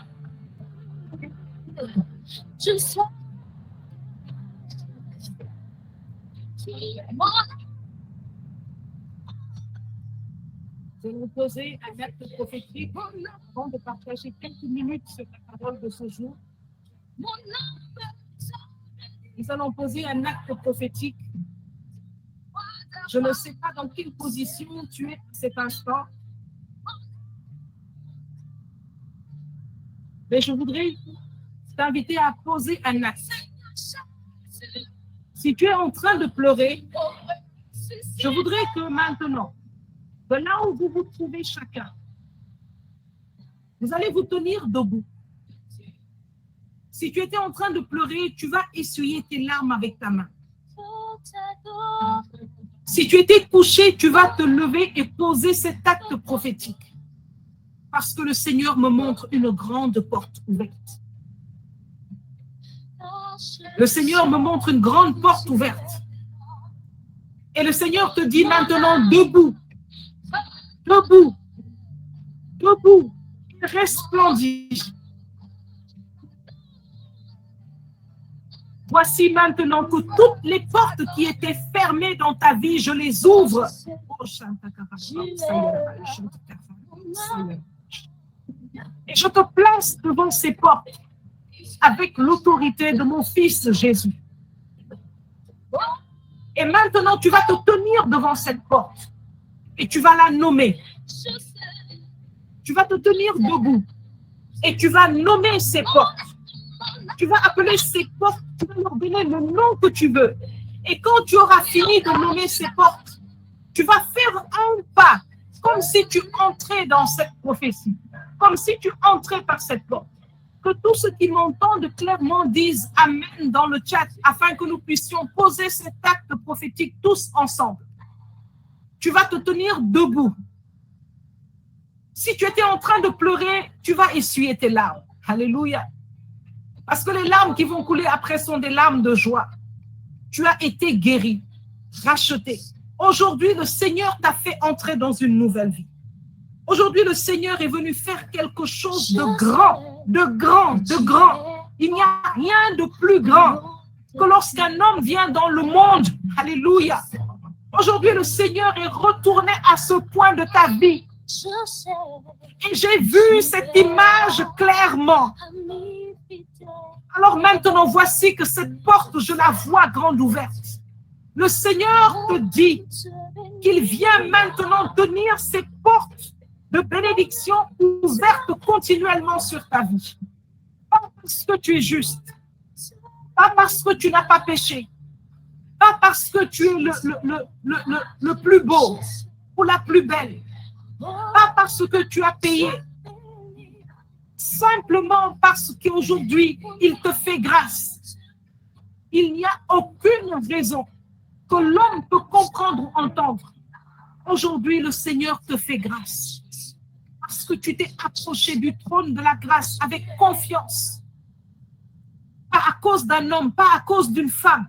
Je sais. Je vais vous poser un acte prophétique avant de partager quelques minutes sur la parole de ce jour. Nous allons poser un acte prophétique. Je ne sais pas dans quelle position tu es à cet instant, Mais je voudrais t'inviter à poser un acte. Si tu es en train de pleurer, je voudrais que maintenant, de là où vous vous trouvez chacun, vous allez vous tenir debout. Si tu étais en train de pleurer, tu vas essuyer tes larmes avec ta main. Si tu étais couché, tu vas te lever et poser cet acte prophétique. Parce que le Seigneur me montre une grande porte ouverte. Le Seigneur me montre une grande porte ouverte. Et le Seigneur te dit maintenant, debout, debout, debout, il resplendit. Voici maintenant que toutes les portes qui étaient fermées dans ta vie, je les ouvre. Et je te place devant ces portes avec l'autorité de mon Fils Jésus. Et maintenant, tu vas te tenir devant cette porte et tu vas la nommer. Tu vas te tenir debout et tu vas nommer ces portes. Tu vas appeler ces portes, tu vas leur donner le nom que tu veux. Et quand tu auras fini de nommer ces portes, tu vas faire un pas, comme si tu entrais dans cette prophétie, comme si tu entrais par cette porte. Que tous ceux qui m'entendent clairement disent Amen dans le chat, afin que nous puissions poser cet acte prophétique tous ensemble. Tu vas te tenir debout. Si tu étais en train de pleurer, tu vas essuyer tes larmes. Alléluia. Parce que les larmes qui vont couler après sont des larmes de joie. Tu as été guéri, racheté. Aujourd'hui, le Seigneur t'a fait entrer dans une nouvelle vie. Aujourd'hui, le Seigneur est venu faire quelque chose de grand, de grand, de grand. Il n'y a rien de plus grand que lorsqu'un homme vient dans le monde. Alléluia. Aujourd'hui, le Seigneur est retourné à ce point de ta vie. Et j'ai vu cette image clairement. Alors maintenant, voici que cette porte, je la vois grande ouverte. Le Seigneur te dit qu'il vient maintenant tenir ces portes de bénédiction ouvertes continuellement sur ta vie. Pas parce que tu es juste, pas parce que tu n'as pas péché, pas parce que tu es le plus beau ou la plus belle, pas parce que tu as payé, simplement parce qu'aujourd'hui, il te fait grâce. Il n'y a aucune raison que l'homme peut comprendre ou entendre. Aujourd'hui, le Seigneur te fait grâce. Parce que tu t'es approché du trône de la grâce avec confiance. Pas à cause d'un homme, pas à cause d'une femme.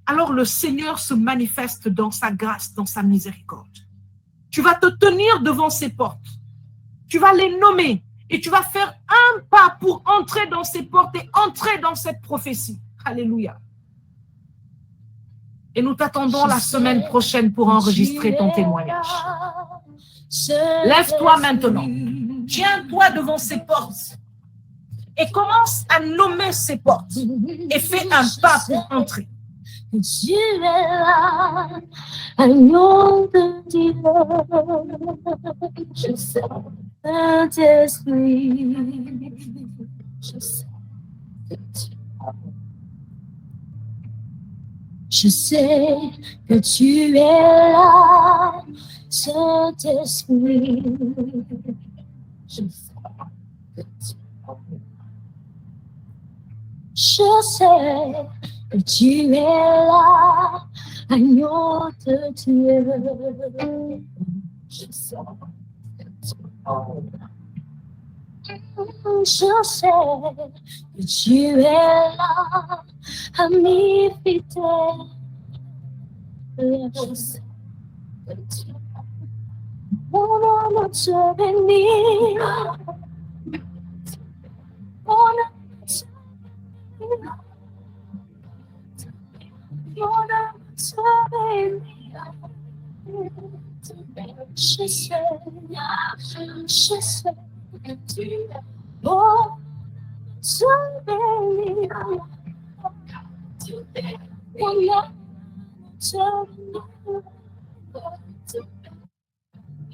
Alors le Seigneur se manifeste dans sa grâce, dans sa miséricorde. Tu vas te tenir devant ces portes. Tu vas les nommer et tu vas faire un pas pour entrer dans ces portes et entrer dans cette prophétie. Alléluia. Et nous t'attendons la semaine prochaine pour enregistrer ton témoignage. Lève-toi maintenant. Tiens-toi devant ces portes et commence à nommer ces portes et fais un pas pour entrer. Tu es là, agneau de Dieu. Je sais, Saint-Esprit, je sais que tu Je sais que tu es là, Saint-Esprit. Je sais que tu Je sais que tu es là, agneau de Dieu. Je sais que tu Je sais que tu es là, ami fidèle. Je sais que tu es là. Mon âme te bénit. Mon âme te bénit. Mon âme te bénit. Je sais que tu es bon, te bénit. Mon âme te bénit.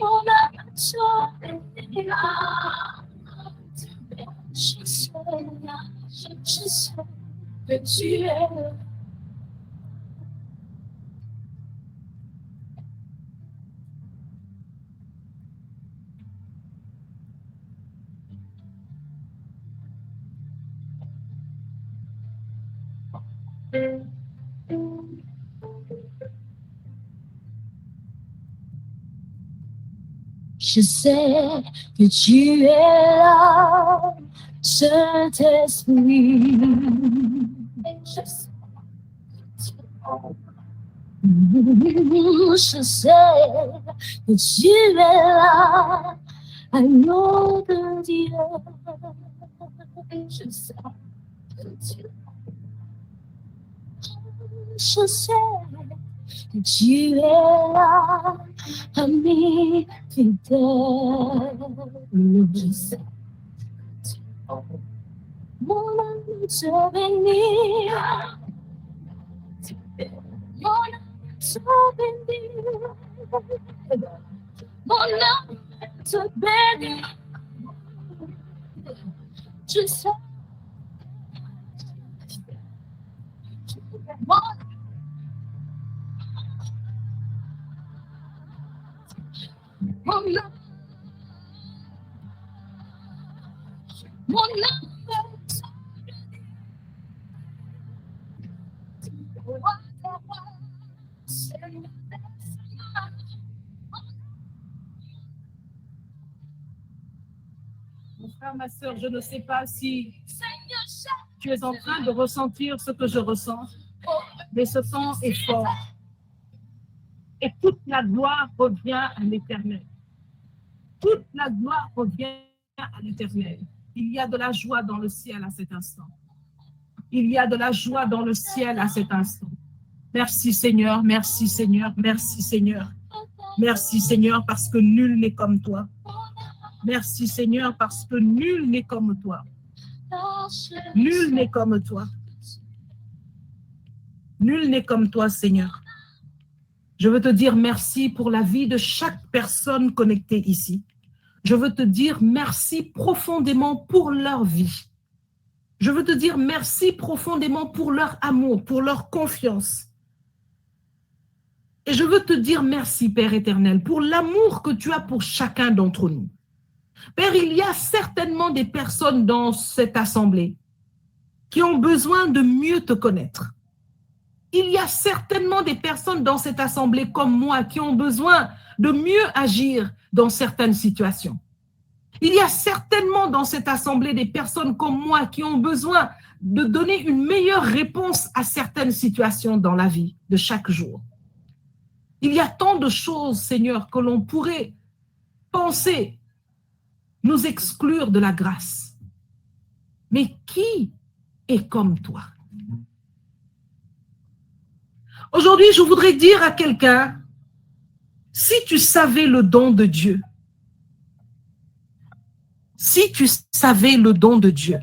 Mon âme te bénit. Je sais que tu es là. Je sais que tu es là, Saint-Esprit. Je sais que tu es là, agneau de Dieu. Je sais que tu Je sais que tu es là, ami fidèle. Je sais mon âme te bénit. Mon âme te bénit. Mon âme te bénit. Je sais. Mon âme, mon âme. Mon frère, ma sœur, je ne sais pas si tu es en train de ressentir ce que je ressens, mais ce temps est fort. Et toute la gloire revient à l'Éternel. Toute la gloire revient à l'Éternel. Il y a de la joie dans le ciel à cet instant. Il y a de la joie dans le ciel à cet instant. Merci Seigneur, merci Seigneur, merci Seigneur. Merci Seigneur parce que nul n'est comme toi. Merci Seigneur parce que nul n'est comme toi. Nul n'est comme toi. Nul n'est comme toi Seigneur. Je veux te dire merci pour la vie de chaque personne connectée ici. Je veux te dire merci profondément pour leur vie. Je veux te dire merci profondément pour leur amour, pour leur confiance. Et je veux te dire merci, Père éternel, pour l'amour que tu as pour chacun d'entre nous. Père, il y a certainement des personnes dans cette assemblée qui ont besoin de mieux te connaître. Il y a certainement des personnes dans cette assemblée comme moi qui ont besoin de mieux agir dans certaines situations. Il y a certainement dans cette assemblée des personnes comme moi qui ont besoin de donner une meilleure réponse à certaines situations dans la vie de chaque jour. Il y a tant de choses, Seigneur, que l'on pourrait penser nous exclure de la grâce. Mais qui est comme toi? Aujourd'hui, je voudrais dire à quelqu'un, si tu savais le don de Dieu, si tu savais le don de Dieu,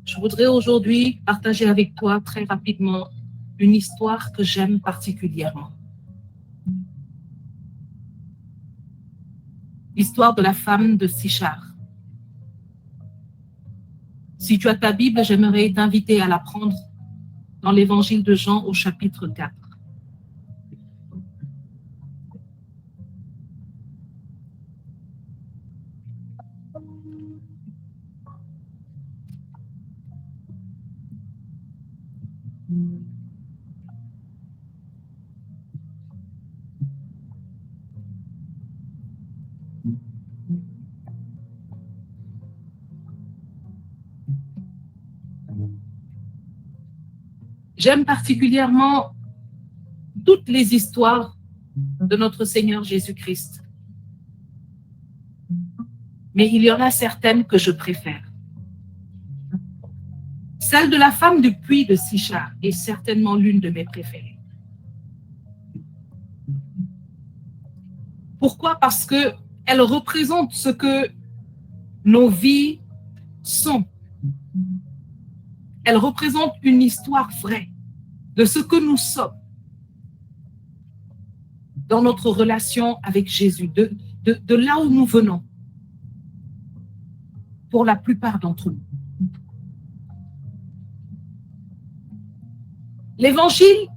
je voudrais aujourd'hui partager avec toi très rapidement une histoire que j'aime particulièrement. L'histoire de la femme de Sichar. Si tu as ta Bible, j'aimerais t'inviter à la prendre dans l'évangile de Jean au chapitre 4. J'aime particulièrement toutes les histoires de notre Seigneur Jésus-Christ. Mais il y en a certaines que je préfère. Celle de la femme du puits de Sichar est certainement l'une de mes préférées. Pourquoi? Parce qu'elle représente ce que nos vies sont. Elle représente une histoire vraie de ce que nous sommes dans notre relation avec Jésus, de là où nous venons, pour la plupart d'entre nous. L'évangile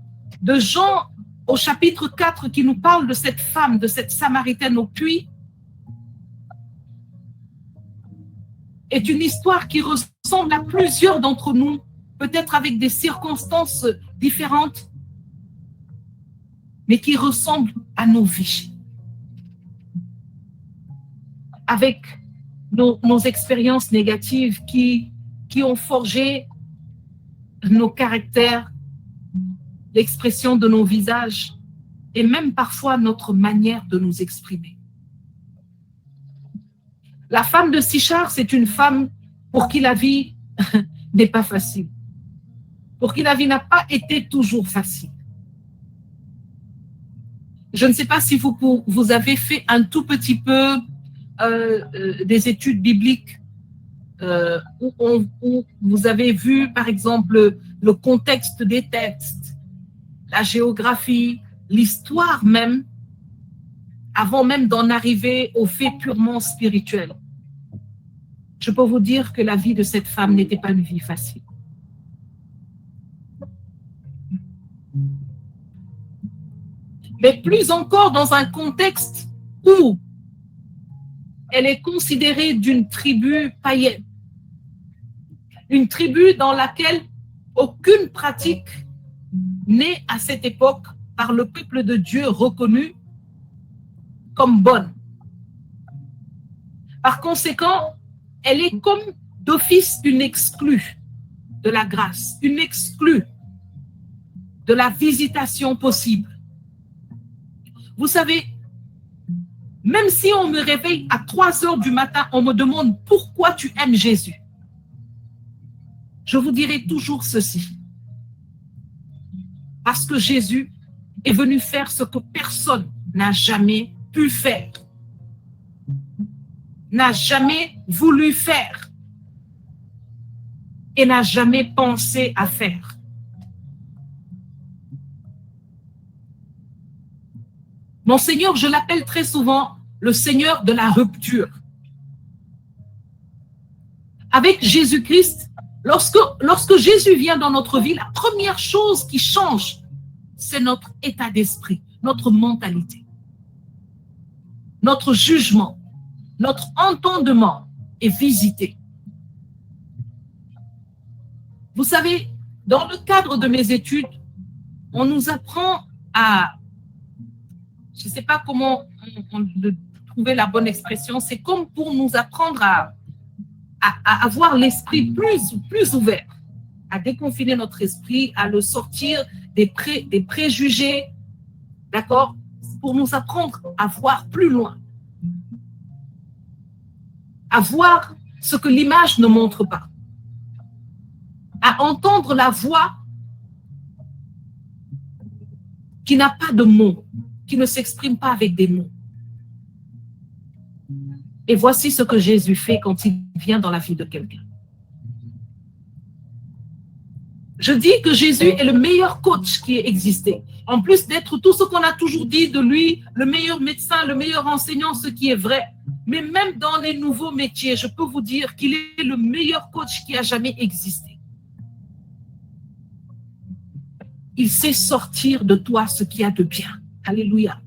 de Jean au chapitre 4 qui nous parle de cette femme, de cette Samaritaine au puits, est une histoire qui ressemble à plusieurs d'entre nous, peut-être avec des circonstances différentes, mais qui ressemble à nos vies, avec nos expériences négatives qui ont forgé nos caractères, l'expression de nos visages et même parfois notre manière de nous exprimer. La femme de Sichar, c'est une femme pour qui la vie n'est pas facile, pour qui la vie n'a pas été toujours facile. Je ne sais pas si vous avez fait un tout petit peu des études bibliques où vous avez vu, par exemple, le contexte des textes, la géographie, l'histoire même, avant même d'en arriver aux faits purement spirituels. Je peux vous dire que la vie de cette femme n'était pas une vie facile. Mais plus encore dans un contexte où elle est considérée d'une tribu païenne, une tribu dans laquelle aucune pratique n'est à cette époque par le peuple de Dieu reconnu comme bonne. Par conséquent, elle est comme d'office une exclue de la grâce, une exclue de la visitation possible. Vous savez, même si on me réveille à 3 heures du matin, on me demande pourquoi tu aimes Jésus. Je vous dirai toujours ceci. Parce que Jésus est venu faire ce que personne n'a jamais pu faire, n'a jamais voulu faire et n'a jamais pensé à faire. Mon Seigneur, je l'appelle très souvent le Seigneur de la rupture. Avec Jésus-Christ, lorsque Jésus vient dans notre vie, la première chose qui change, c'est notre état d'esprit, notre mentalité, notre jugement, notre entendement est visité. Vous savez, dans le cadre de mes études, on nous apprend à, je ne sais pas comment trouver la bonne expression, c'est comme pour nous apprendre à avoir l'esprit plus ouvert, à déconfiner notre esprit, à le sortir des préjugés, d'accord, pour nous apprendre à voir plus loin, à voir ce que l'image ne montre pas, à entendre la voix qui n'a pas de mots, qui ne s'exprime pas avec des mots. Et voici ce que Jésus fait quand il vient dans la vie de quelqu'un. Je dis que Jésus est le meilleur coach qui ait existé. En plus d'être tout ce qu'on a toujours dit de lui, le meilleur médecin, le meilleur enseignant, ce qui est vrai. Mais même dans les nouveaux métiers, je peux vous dire qu'il est le meilleur coach qui a jamais existé. Il sait sortir de toi ce qu'il y a de bien. Alléluia.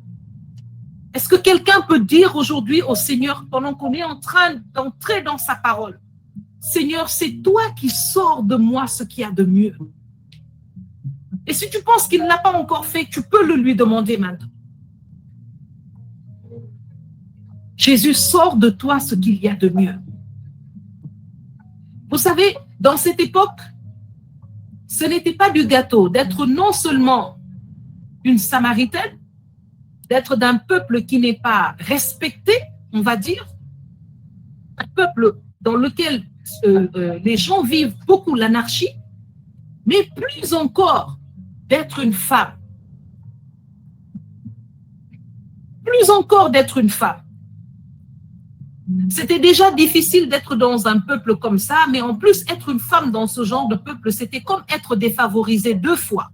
Est-ce que quelqu'un peut dire aujourd'hui au Seigneur, pendant qu'on est en train d'entrer dans sa parole, Seigneur, c'est toi qui sors de moi ce qu'il y a de mieux. Et si tu penses qu'il ne l'a pas encore fait, tu peux le lui demander maintenant. Jésus, sort de toi ce qu'il y a de mieux. Vous savez, dans cette époque, ce n'était pas du gâteau d'être non seulement une Samaritaine, d'être d'un peuple qui n'est pas respecté, on va dire, un peuple dans lequel les gens vivent beaucoup l'anarchie, mais plus encore d'être une femme. Plus encore d'être une femme. C'était déjà difficile d'être dans un peuple comme ça, mais en plus, être une femme dans ce genre de peuple, c'était comme être défavorisée 2 fois.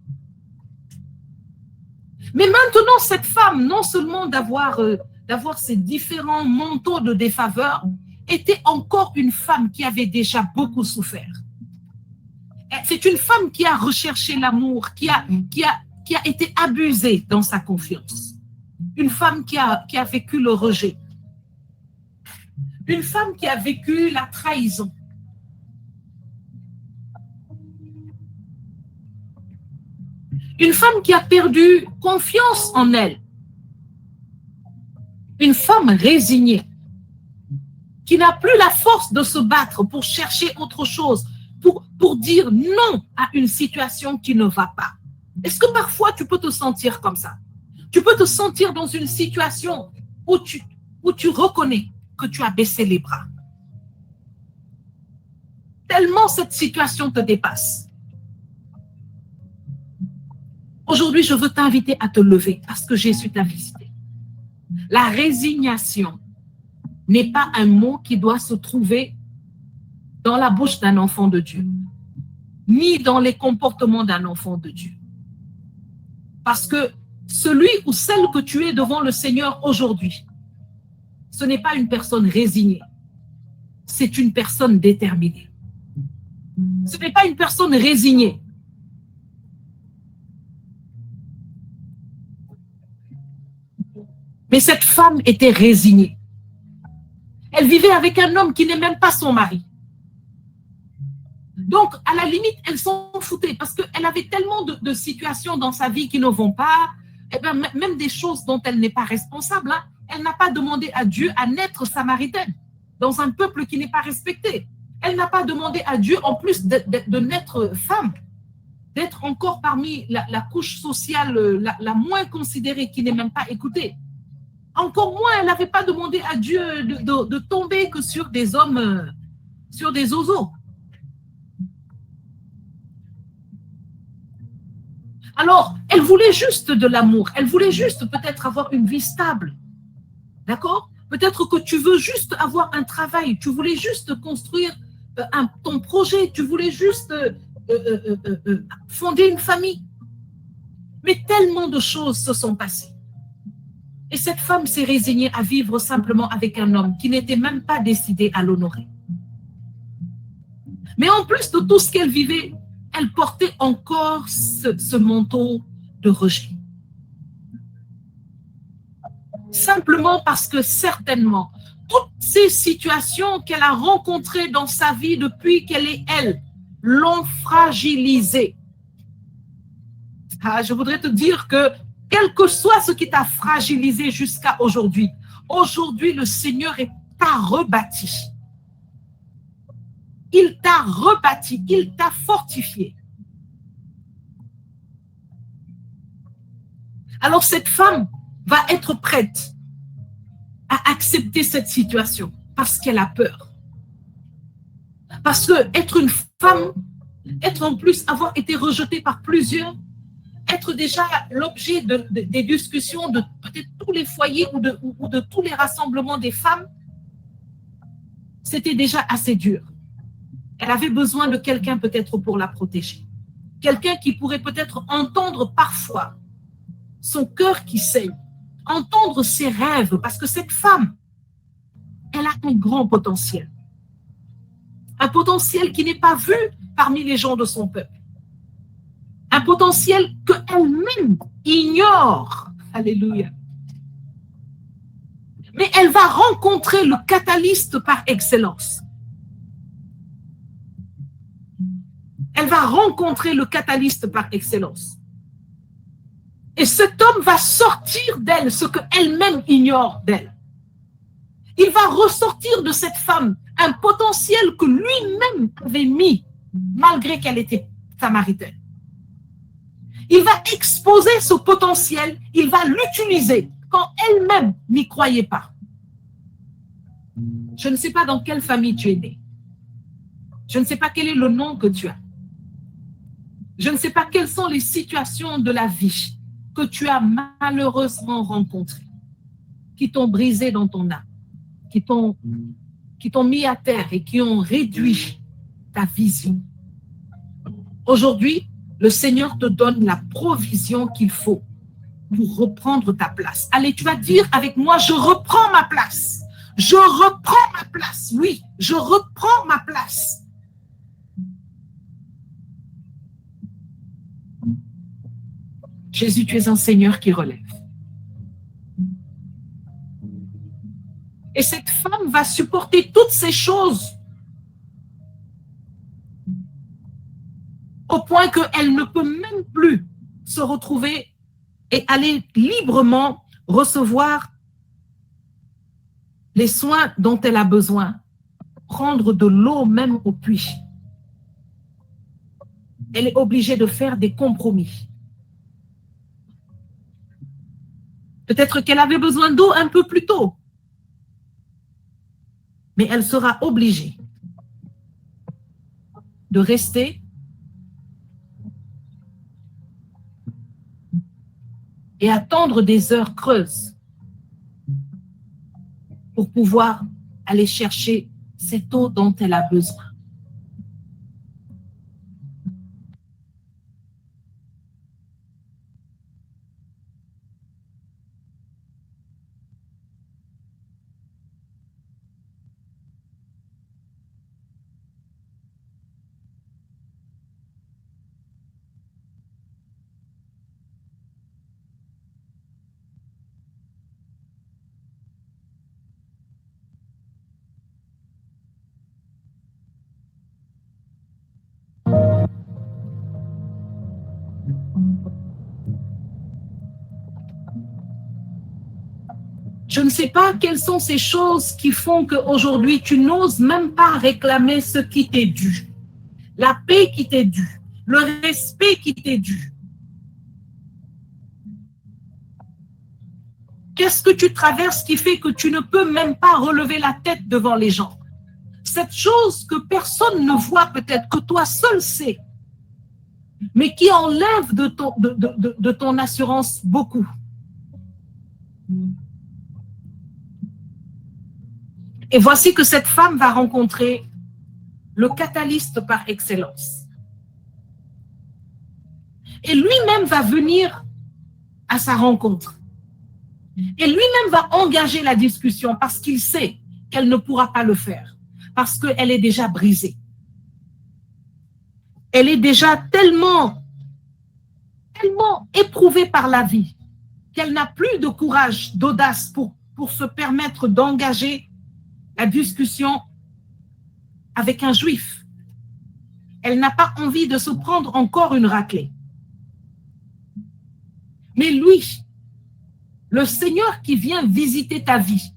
Mais maintenant, cette femme, non seulement d'avoir ces différents manteaux de défaveur, était encore une femme qui avait déjà beaucoup souffert. C'est une femme qui a recherché l'amour, qui a été abusée dans sa confiance. Une femme qui a vécu le rejet. Une femme qui a vécu la trahison. Une femme qui a perdu confiance en elle. Une femme résignée, qui n'a plus la force de se battre pour chercher autre chose, pour dire non à une situation qui ne va pas. Est-ce que parfois tu peux te sentir comme ça? Tu peux te sentir dans une situation où tu reconnais que tu as baissé les bras. Tellement cette situation te dépasse. Aujourd'hui, je veux t'inviter à te lever parce que Jésus t'a visité. La résignation n'est pas un mot qui doit se trouver dans la bouche d'un enfant de Dieu, ni dans les comportements d'un enfant de Dieu. Parce que celui ou celle que tu es devant le Seigneur aujourd'hui, ce n'est pas une personne résignée, c'est une personne déterminée. Ce n'est pas une personne résignée. Mais cette femme était résignée. Elle vivait avec un homme qui n'est même pas son mari. Donc, à la limite, elle s'en foutait parce qu'elle avait tellement de situations dans sa vie qui ne vont pas, et bien, même des choses dont elle n'est pas responsable. Hein, elle n'a pas demandé à Dieu à naître samaritaine dans un peuple qui n'est pas respecté. Elle n'a pas demandé à Dieu, en plus de naître femme, d'être encore parmi la couche sociale la moins considérée, qui n'est même pas écoutée. Encore moins, elle n'avait pas demandé à Dieu de tomber que sur des hommes, sur des oiseaux. Alors, elle voulait juste de l'amour. Elle voulait juste peut-être avoir une vie stable. D'accord? Peut-être que tu veux juste avoir un travail. Tu voulais juste construire ton projet. Tu voulais juste fonder une famille. Mais tellement de choses se sont passées. Et cette femme s'est résignée à vivre simplement avec un homme qui n'était même pas décidé à l'honorer. Mais en plus de tout ce qu'elle vivait, elle portait encore ce manteau de rejet. Simplement parce que certainement, toutes ces situations qu'elle a rencontrées dans sa vie depuis qu'elle est elle, l'ont fragilisée. Ah, je voudrais te dire que quel que soit ce qui t'a fragilisé jusqu'à aujourd'hui, aujourd'hui le Seigneur t'a rebâti. Il t'a rebâti, il t'a fortifié. Alors cette femme va être prête à accepter cette situation parce qu'elle a peur. Parce que être une femme, être en plus avoir été rejetée par plusieurs, être déjà l'objet des discussions de peut-être tous les foyers ou de tous les rassemblements des femmes, c'était déjà assez dur. Elle avait besoin de quelqu'un peut-être pour la protéger. Quelqu'un qui pourrait peut-être entendre parfois son cœur qui saigne, entendre ses rêves, parce que cette femme, elle a un grand potentiel. Un potentiel qui n'est pas vu parmi les gens de son peuple. Un potentiel qu'elle-même ignore. Alléluia. Mais elle va rencontrer le catalyste par excellence. Elle va rencontrer le catalyste par excellence. Et cet homme va sortir d'elle ce qu'elle-même ignore d'elle. Il va ressortir de cette femme un potentiel que lui-même avait mis, malgré qu'elle était samaritaine. Il va exposer ce potentiel, il va l'utiliser quand elle-même n'y croyait pas. Je ne sais pas dans quelle famille tu es né. Je ne sais pas quel est le nom que tu as. Je ne sais pas quelles sont les situations de la vie que tu as malheureusement rencontrées, qui t'ont brisé dans ton âme, qui t'ont mis à terre et qui ont réduit ta vision. Aujourd'hui, le Seigneur te donne la provision qu'il faut pour reprendre ta place. Allez, tu vas dire avec moi, je reprends ma place. Je reprends ma place. Oui, je reprends ma place. Jésus, tu es un Seigneur qui relève. Et cette femme va supporter toutes ces choses au point qu'elle ne peut même plus se retrouver et aller librement recevoir les soins dont elle a besoin, prendre de l'eau même au puits. Elle est obligée de faire des compromis. Peut-être qu'elle avait besoin d'eau un peu plus tôt, mais elle sera obligée de rester et attendre des heures creuses pour pouvoir aller chercher cette eau dont elle a besoin. Je ne sais pas quelles sont ces choses qui font qu'aujourd'hui, tu n'oses même pas réclamer ce qui t'est dû. La paix qui t'est due, le respect qui t'est dû. Qu'est-ce que tu traverses qui fait que tu ne peux même pas relever la tête devant les gens? Cette chose que personne ne voit peut-être, que toi seul sais, mais qui enlève de ton assurance beaucoup. Et voici que cette femme va rencontrer le catalyste par excellence. Et lui-même va venir à sa rencontre. Et lui-même va engager la discussion parce qu'il sait qu'elle ne pourra pas le faire, parce qu'elle est déjà brisée. Elle est déjà tellement éprouvée par la vie qu'elle n'a plus de courage, d'audace pour se permettre d'engager la discussion avec un juif. Elle n'a pas envie de se prendre encore une raclée. Mais lui, le Seigneur qui vient visiter ta vie,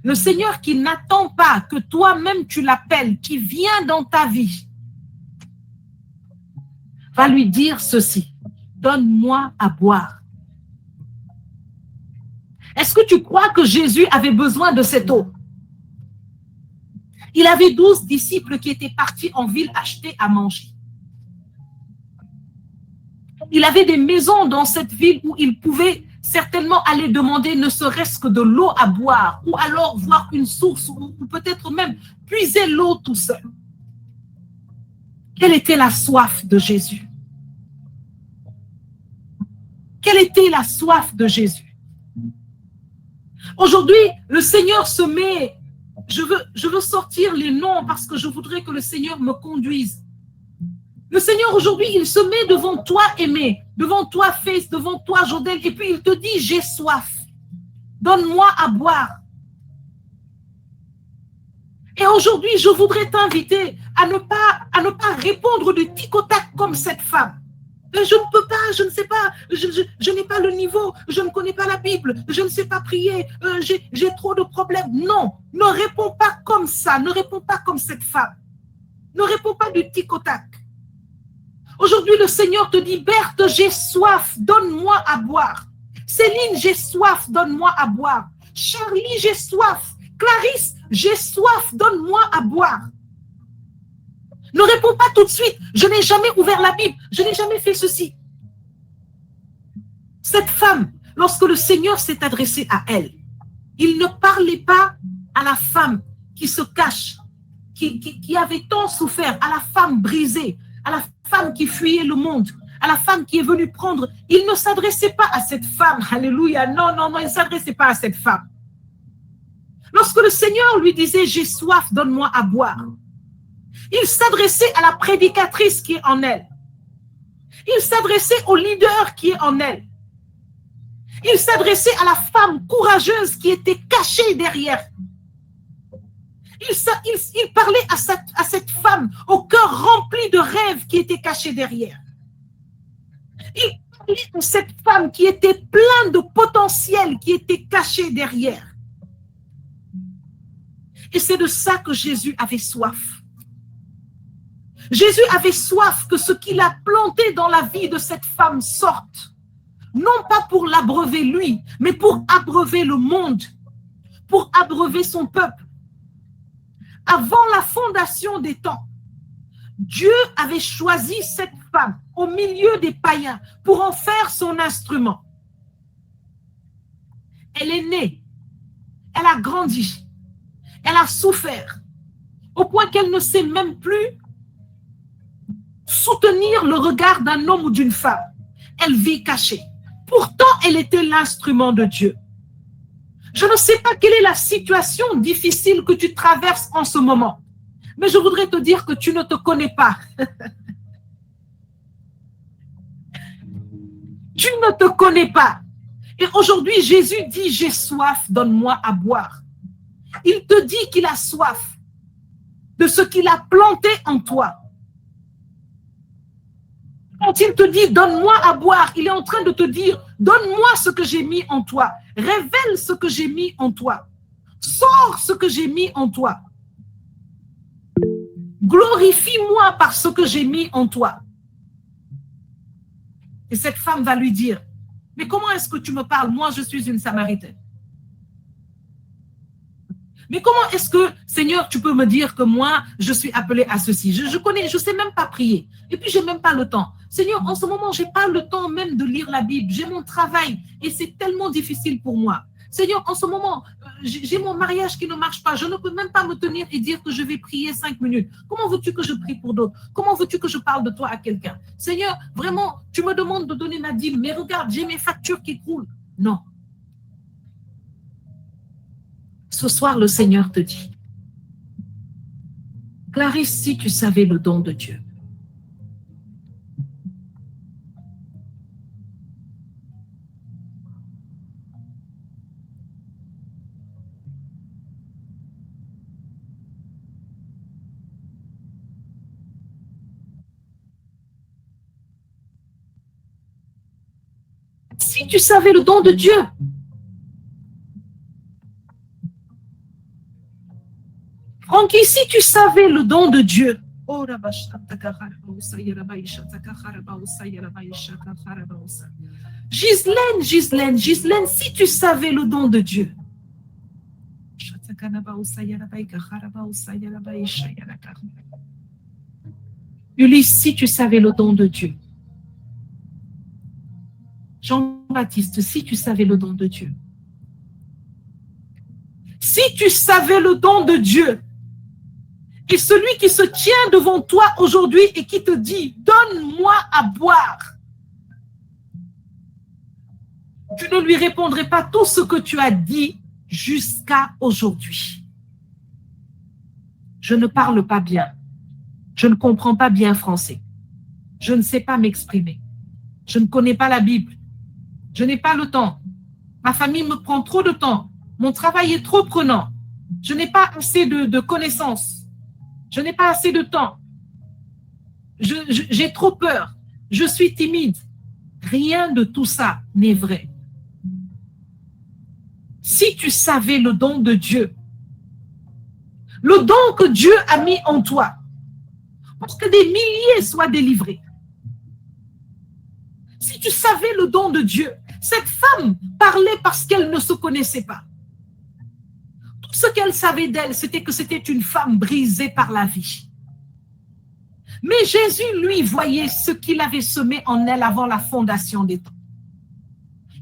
le Seigneur qui n'attend pas que toi-même tu l'appelles, qui vient dans ta vie, va lui dire ceci: donne-moi à boire. Est-ce que tu crois que Jésus avait besoin de cette eau? Il avait 12 disciples qui étaient partis en ville acheter à manger. Il avait des maisons dans cette ville où il pouvait certainement aller demander ne serait-ce que de l'eau à boire, ou alors voir une source, ou peut-être même puiser l'eau tout seul. Quelle était la soif de Jésus? Quelle était la soif de Jésus? Aujourd'hui, le Seigneur se met... Je veux sortir les noms parce que je voudrais que le Seigneur me conduise. Le Seigneur aujourd'hui, il se met devant toi, Aimé, devant toi, Faith, devant toi, Jodel, et puis il te dit, j'ai soif. Donne-moi à boire. Et aujourd'hui, je voudrais t'inviter à ne pas répondre de tic au tac comme cette femme. Mais je ne peux pas, je ne sais pas, je n'ai pas le niveau, je ne connais pas la Bible, je ne sais pas prier, j'ai trop de problèmes. Non, ne réponds pas comme ça, ne réponds pas comme cette femme. Ne réponds pas du tic au tac. Aujourd'hui, le Seigneur te dit, Berthe, j'ai soif, donne-moi à boire. Céline, j'ai soif, donne-moi à boire. Charlie, j'ai soif. Clarisse, j'ai soif, donne-moi à boire. Ne réponds pas tout de suite. Je n'ai jamais ouvert la Bible. Je n'ai jamais fait ceci. Cette femme, lorsque le Seigneur s'est adressé à elle, il ne parlait pas à la femme qui se cache, qui avait tant souffert, à la femme brisée, à la femme qui fuyait le monde, à la femme qui est venue prendre. Il ne s'adressait pas à cette femme. Alléluia. Non, non, non, il ne s'adressait pas à cette femme. Lorsque le Seigneur lui disait, j'ai soif, donne-moi à boire, il s'adressait à la prédicatrice qui est en elle. Il s'adressait au leader qui est en elle. Il s'adressait à la femme courageuse qui était cachée derrière. Il parlait à cette femme au cœur rempli de rêves qui était cachée derrière. Il parlait à cette femme qui était pleine de potentiel qui était cachée derrière. Et c'est de ça que Jésus avait soif. Jésus avait soif que ce qu'il a planté dans la vie de cette femme sorte. Non pas pour l'abreuver lui, mais pour abreuver le monde, pour abreuver son peuple. Avant la fondation des temps, Dieu avait choisi cette femme au milieu des païens pour en faire son instrument. Elle est née, elle a grandi, elle a souffert, au point qu'elle ne sait même plus soutenir le regard d'un homme ou d'une femme. Elle vit cachée. Pourtant, elle était l'instrument de Dieu. Je ne sais pas quelle est la situation difficile que tu traverses en ce moment, mais je voudrais te dire que tu ne te connais pas. Tu ne te connais pas. Et aujourd'hui, Jésus dit, j'ai soif, donne-moi à boire. Il te dit qu'il a soif de ce qu'il a planté en toi. Quand il te dit, donne-moi à boire, il est en train de te dire, donne-moi ce que j'ai mis en toi. Révèle ce que j'ai mis en toi. Sors ce que j'ai mis en toi. Glorifie-moi par ce que j'ai mis en toi. Et cette femme va lui dire, mais comment est-ce que tu me parles? Moi, je suis une Samaritaine. Mais comment est-ce que, Seigneur, tu peux me dire que moi, je suis appelée à ceci? Je connais, je ne sais même pas prier. Et puis, je n'ai même pas le temps. Seigneur, en ce moment, je n'ai pas le temps même de lire la Bible. J'ai mon travail et c'est tellement difficile pour moi. Seigneur, en ce moment, j'ai mon mariage qui ne marche pas. Je ne peux même pas me tenir et dire que je vais prier 5 minutes. Comment veux-tu que je prie pour d'autres? Comment veux-tu que je parle de toi à quelqu'un? Seigneur, vraiment, tu me demandes de donner ma dîme, mais regarde, j'ai mes factures qui croulent. Non. Ce soir, le Seigneur te dit, Clarisse, si tu savais le don de Dieu, si tu savais le don de Dieu, Francky, si tu savais le don de Dieu, Ghislaine, si tu savais le don de Dieu, Ulysse, si tu savais le don de Dieu, Jean-Baptiste, si tu savais le don de Dieu, si tu savais le don de Dieu, et celui qui se tient devant toi aujourd'hui et qui te dit, donne-moi à boire, tu ne lui répondrais pas tout ce que tu as dit jusqu'à aujourd'hui. Je ne parle pas bien. Je ne comprends pas bien français. Je ne sais pas m'exprimer. Je ne connais pas la Bible. Je n'ai pas le temps. Ma famille me prend trop de temps. Mon travail est trop prenant. Je n'ai pas assez de connaissances. Je n'ai pas assez de temps. J'ai trop peur. je suis timide. Rien de tout ça n'est vrai. Si tu savais le don de Dieu, le don que Dieu a mis en toi, pour que des milliers soient délivrés. Si tu savais le don de Dieu, cette femme parlait parce qu'elle ne se connaissait pas. Tout ce qu'elle savait d'elle, c'était que c'était une femme brisée par la vie. Mais Jésus, lui, voyait ce qu'il avait semé en elle avant la fondation des temps.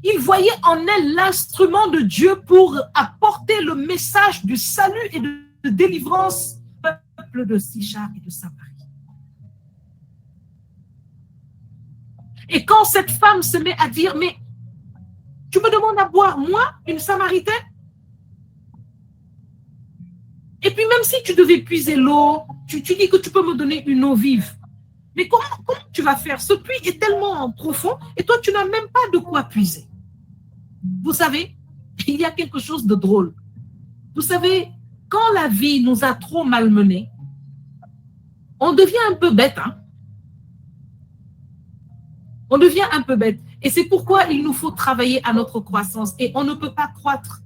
Il voyait en elle l'instrument de Dieu pour apporter le message du salut et de délivrance au peuple de Sychar et de Samarie. Et quand cette femme se met à dire, mais tu me demandes à boire, moi, une Samaritaine? Et puis même si tu devais puiser l'eau, tu dis que tu peux me donner une eau vive. Mais comment tu vas faire? Ce puits est tellement profond et toi, tu n'as même pas de quoi puiser. Vous savez, il y a quelque chose de drôle. Vous savez, quand la vie nous a trop malmenés, on devient un peu bête, hein? On devient un peu bête. Et c'est pourquoi il nous faut travailler à notre croissance. Et on ne peut pas croître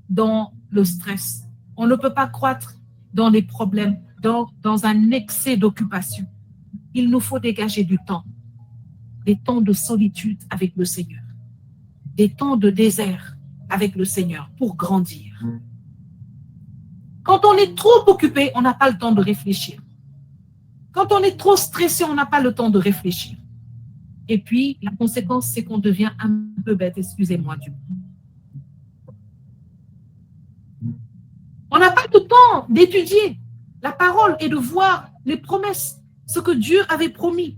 dans le stress. On ne peut pas croître dans les problèmes, dans un excès d'occupation. Il nous faut dégager du temps. Des temps de solitude avec le Seigneur. Des temps de désert avec le Seigneur pour grandir. Quand on est trop occupé, on n'a pas le temps de réfléchir. Quand on est trop stressé, on n'a pas le temps de réfléchir. Et puis, la conséquence, c'est qu'on devient un peu bête, excusez-moi du mot. On n'a pas le temps d'étudier la parole et de voir les promesses, ce que Dieu avait promis.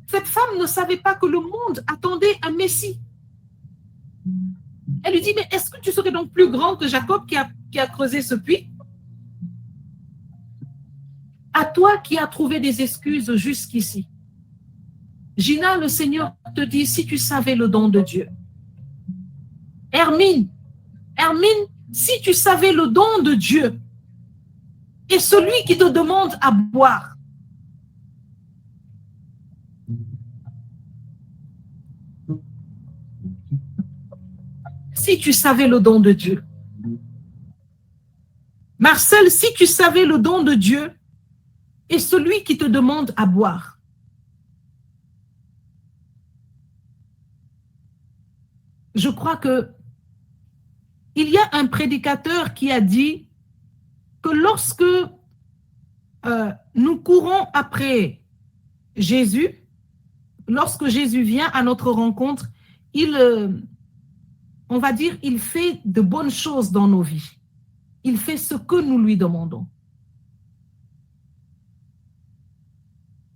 Cette femme ne savait pas que le monde attendait un Messie. Elle lui dit, mais est-ce que tu serais donc plus grand que Jacob qui a creusé ce puits? À toi qui as trouvé des excuses jusqu'ici. Gina, le Seigneur te dit, si tu savais le don de Dieu. Hermine, si tu savais le don de Dieu et celui qui te demande à boire. Si tu savais le don de Dieu. Marcel, si tu savais le don de Dieu et celui qui te demande à boire. Je crois que il y a un prédicateur qui a dit que lorsque nous courons après Jésus, lorsque Jésus vient à notre rencontre, on va dire, il fait de bonnes choses dans nos vies. Il fait ce que nous lui demandons.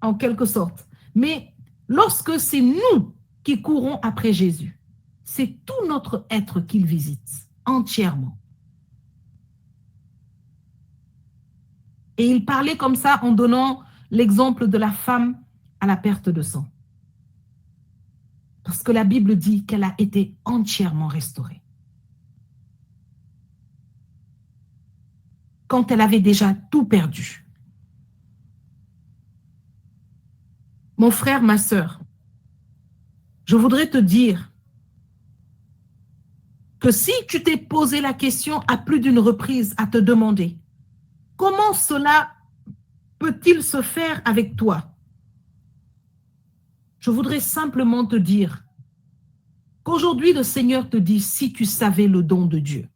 En quelque sorte. Mais lorsque c'est nous qui courons après Jésus, c'est tout notre être qu'il visite, entièrement. Et il parlait comme ça en donnant l'exemple de la femme à la perte de sang. Parce que la Bible dit qu'elle a été entièrement restaurée. Quand elle avait déjà tout perdu. Mon frère, ma sœur, je voudrais te dire que si tu t'es posé la question à plus d'une reprise à te demander comment cela peut-il se faire avec toi, je voudrais simplement te dire qu'aujourd'hui le Seigneur te dit si tu savais le don de Dieu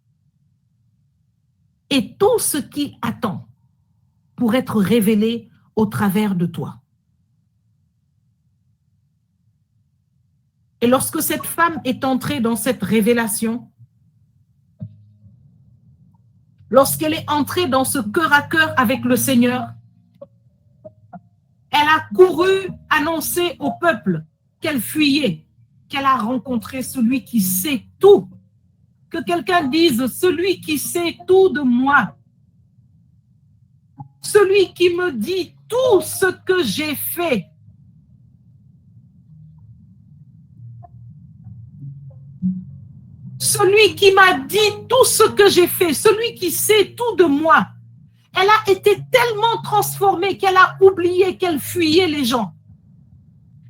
et tout ce qui attend pour être révélé au travers de toi. Et lorsque cette femme est entrée dans cette révélation, lorsqu'elle est entrée dans ce cœur à cœur avec le Seigneur, elle a couru annoncer au peuple qu'elle fuyait, qu'elle a rencontré celui qui sait tout. Que quelqu'un dise, celui qui sait tout de moi, celui qui me dit tout ce que j'ai fait. Celui qui m'a dit tout ce que j'ai fait, celui qui sait tout de moi. Elle a été tellement transformée qu'elle a oublié qu'elle fuyait les gens.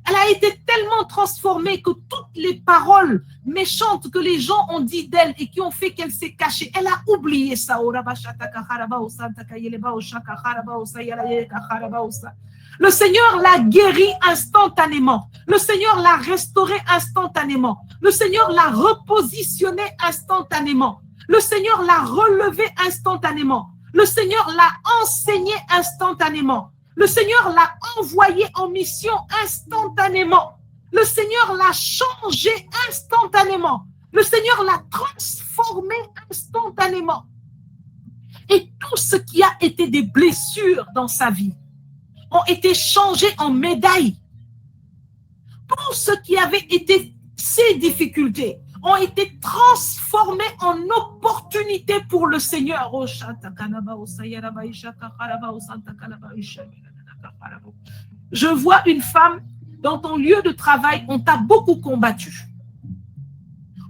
Elle a été tellement transformée que toutes les paroles méchantes que les gens ont dit d'elle et qui ont fait qu'elle s'est cachée, elle a oublié ça. Le Seigneur l'a guérie instantanément. Le Seigneur l'a restaurée instantanément. Le Seigneur l'a repositionnée instantanément. Le Seigneur l'a relevée instantanément. Le Seigneur l'a enseignée instantanément. Le Seigneur l'a envoyé en mission instantanément. Le Seigneur l'a changé instantanément. Le Seigneur l'a transformé instantanément. Et tout ce qui a été des blessures dans sa vie ont été changés en médailles. Tout ce qui avait été ses difficultés ont été transformés en opportunités pour le Seigneur. Je vois une femme dans ton lieu de travail, on t'a beaucoup combattu.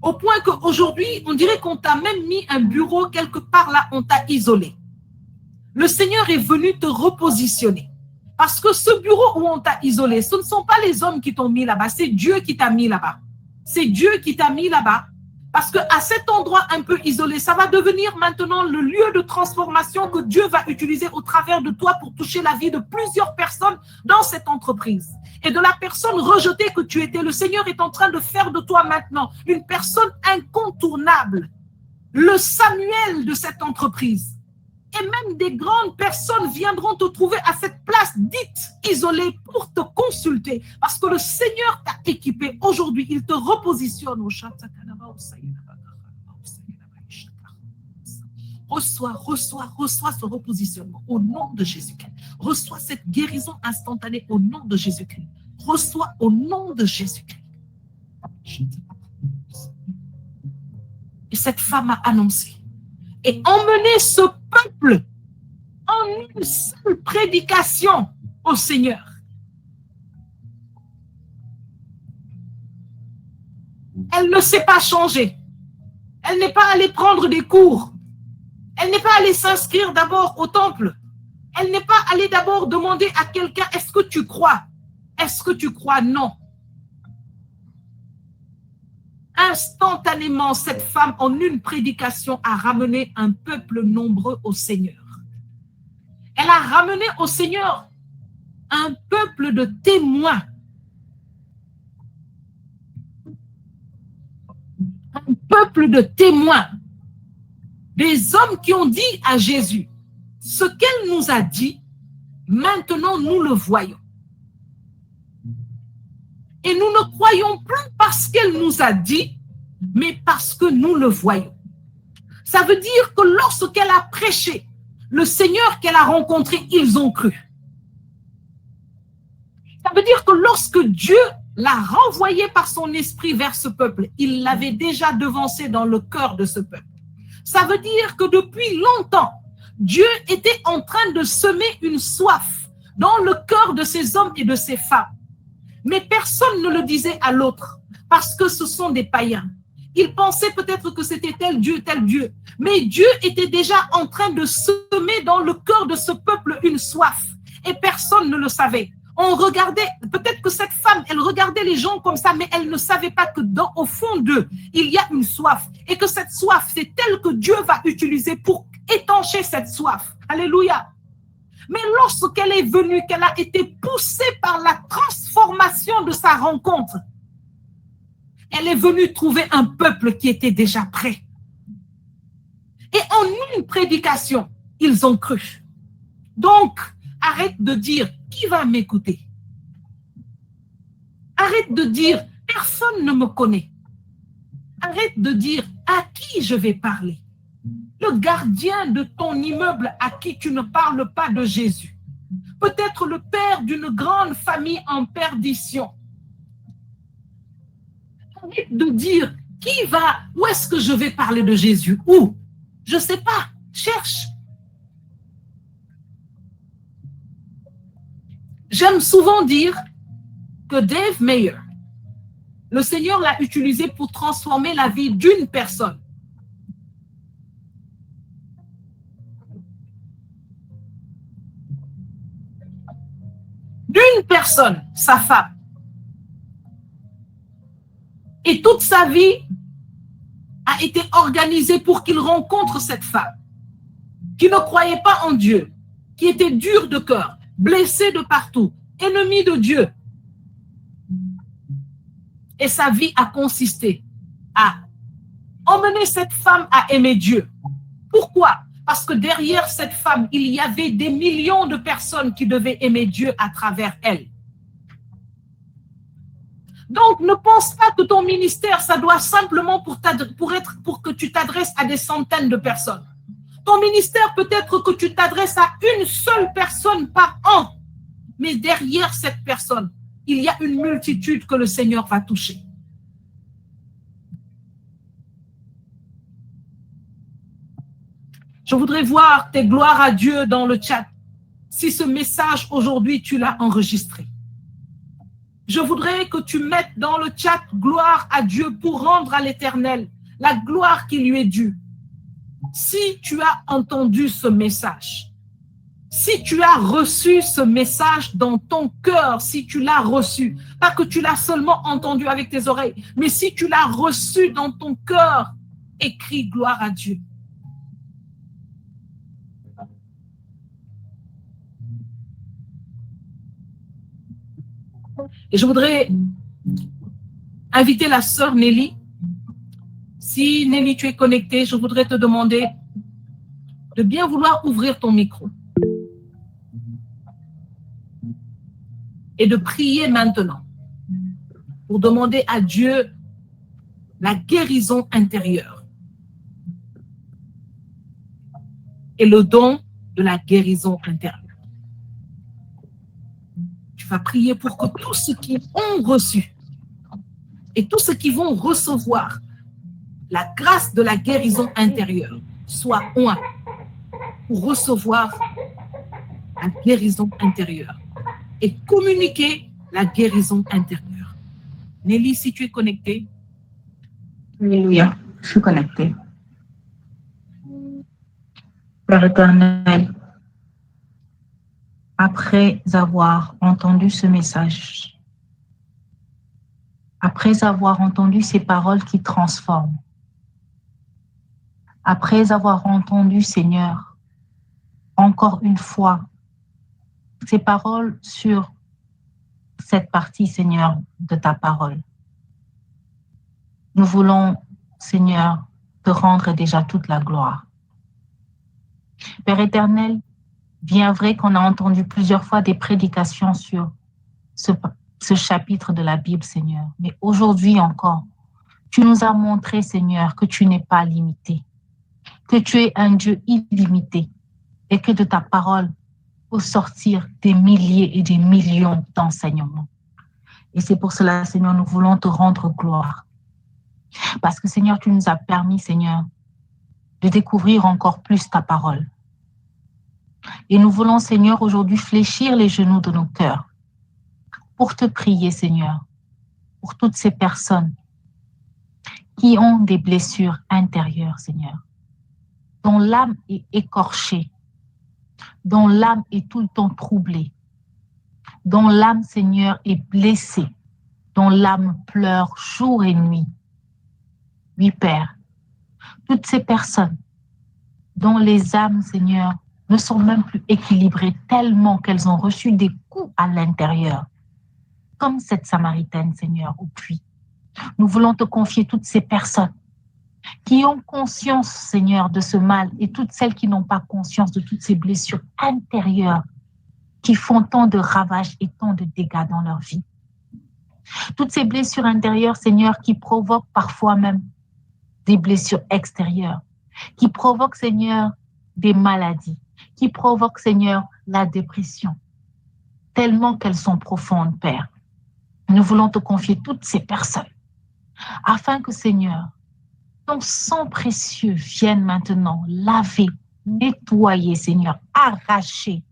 Au point qu'aujourd'hui, on dirait qu'on t'a même mis un bureau quelque part là, on t'a isolé. Le Seigneur est venu te repositionner. Parce que ce bureau où on t'a isolé, ce ne sont pas les hommes qui t'ont mis là-bas, c'est Dieu qui t'a mis là-bas. C'est Dieu qui t'a mis là-bas. Parce qu'à cet endroit un peu isolé, ça va devenir maintenant le lieu de transformation que Dieu va utiliser au travers de toi pour toucher la vie de plusieurs personnes dans cette entreprise. Et de la personne rejetée que tu étais, le Seigneur est en train de faire de toi maintenant une personne incontournable, le Samuel de cette entreprise. Et même des grandes personnes viendront te trouver à cette place dite isolée pour te consulter. Parce que le Seigneur t'a équipé. Aujourd'hui, il te repositionne au château. Reçois ce repositionnement au nom de Jésus-Christ. Reçois cette guérison instantanée au nom de Jésus-Christ. Reçois au nom de Jésus-Christ. Et cette femme a annoncé et emmené ce peuple en une seule prédication au Seigneur. Elle ne s'est pas changée. Elle n'est pas allée prendre des cours. Elle n'est pas allée s'inscrire d'abord au temple. Elle n'est pas allée d'abord demander à quelqu'un, est-ce que tu crois? Est-ce que tu crois? Non. Instantanément, cette femme, en une prédication, a ramené un peuple nombreux au Seigneur. Elle a ramené au Seigneur un peuple de témoins. Un peuple de témoins. Des hommes qui ont dit à Jésus, ce qu'elle nous a dit, maintenant nous le voyons. Et nous ne croyons plus parce qu'elle nous a dit, mais parce que nous le voyons. Ça veut dire que lorsqu'elle a prêché, le Seigneur qu'elle a rencontré, ils ont cru. Ça veut dire que lorsque Dieu l'a renvoyé par son esprit vers ce peuple, il l'avait déjà devancé dans le cœur de ce peuple. Ça veut dire que depuis longtemps, Dieu était en train de semer une soif dans le cœur de ces hommes et de ces femmes. Mais personne ne le disait à l'autre parce que ce sont des païens. Ils pensaient peut-être que c'était tel Dieu. Mais Dieu était déjà en train de semer dans le cœur de ce peuple une soif. Et personne ne le savait. On regardait, peut-être que cette femme, elle regardait les gens comme ça, mais elle ne savait pas que au fond d'eux, il y a une soif. Et que cette soif, c'est elle que Dieu va utiliser pour étancher cette soif. Alléluia. Mais lorsqu'elle est venue, qu'elle a été poussée par la transformation de sa rencontre, elle est venue trouver un peuple qui était déjà prêt. Et en une prédication, ils ont cru. Donc, arrête de dire, qui va m'écouter? Arrête de dire, personne ne me connaît. Arrête de dire, à qui je vais parler? Le gardien de ton immeuble à qui tu ne parles pas de Jésus. Peut-être le père d'une grande famille en perdition. Arrête de dire, qui va, où est-ce que je vais parler de Jésus? Où? Je ne sais pas, cherche. J'aime souvent dire que Dave Meyer, le Seigneur l'a utilisé pour transformer la vie d'une personne. D'une personne, sa femme. Et toute sa vie a été organisée pour qu'il rencontre cette femme qui ne croyait pas en Dieu, qui était dure de cœur, blessée de partout, ennemie de Dieu. Et sa vie a consisté à emmener cette femme à aimer Dieu. Pourquoi? Parce que derrière cette femme, il y avait des millions de personnes qui devaient aimer Dieu à travers elle. Donc, ne pense pas que ton ministère, ça doit simplement pour que tu t'adresses à des centaines de personnes. Ton ministère, peut-être que tu t'adresses à une seule personne par an. Mais derrière cette personne, il y a une multitude que le Seigneur va toucher. Je voudrais voir tes gloires à Dieu dans le chat. Si ce message aujourd'hui, tu l'as enregistré. Je voudrais que tu mettes dans le chat gloire à Dieu pour rendre à l'Éternel la gloire qui lui est due. Si tu as entendu ce message, si tu as reçu ce message dans ton cœur, si tu l'as reçu, pas que tu l'as seulement entendu avec tes oreilles, mais si tu l'as reçu dans ton cœur, écris gloire à Dieu. Et je voudrais inviter la sœur Nelly. Si Nelly, tu es connectée, je voudrais te demander de bien vouloir ouvrir ton micro et de prier maintenant pour demander à Dieu la guérison intérieure et le don de la guérison intérieure. Tu vas prier pour que tous ceux qui ont reçu et tous ceux qui vont recevoir la grâce de la guérison intérieure soient un pour recevoir la guérison intérieure et communiquer la guérison intérieure. Nelly, si tu es connectée. Alléluia, je suis connectée. Père éternel, après avoir entendu ce message, après avoir entendu ces paroles qui transforment, après avoir entendu, Seigneur, encore une fois, ces paroles sur cette partie, Seigneur, de ta parole, nous voulons, Seigneur, te rendre déjà toute la gloire. Père éternel, bien vrai qu'on a entendu plusieurs fois des prédications sur ce chapitre de la Bible, Seigneur. Mais aujourd'hui encore, tu nous as montré, Seigneur, que tu n'es pas limité, que tu es un Dieu illimité et que de ta parole peut sortir des milliers et des millions d'enseignements. Et c'est pour cela, Seigneur, nous voulons te rendre gloire. Parce que, Seigneur, tu nous as permis, Seigneur, de découvrir encore plus ta parole. Et nous voulons, Seigneur, aujourd'hui fléchir les genoux de nos cœurs pour te prier, Seigneur, pour toutes ces personnes qui ont des blessures intérieures, Seigneur, dont l'âme est écorchée, dont l'âme est tout le temps troublée, dont l'âme, Seigneur, est blessée, dont l'âme pleure jour et nuit. Oui, Père, toutes ces personnes dont les âmes, Seigneur, ne sont même plus équilibrées tellement qu'elles ont reçu des coups à l'intérieur, comme cette Samaritaine, Seigneur, au puits. Nous voulons te confier toutes ces personnes qui ont conscience, Seigneur, de ce mal et toutes celles qui n'ont pas conscience de toutes ces blessures intérieures qui font tant de ravages et tant de dégâts dans leur vie. Toutes ces blessures intérieures, Seigneur, qui provoquent parfois même des blessures extérieures, qui provoquent, Seigneur, des maladies, qui provoquent, Seigneur, la dépression, tellement qu'elles sont profondes, Père. Nous voulons te confier toutes ces personnes, afin que, Seigneur, ton sang précieux vienne maintenant laver, nettoyer, Seigneur, arracher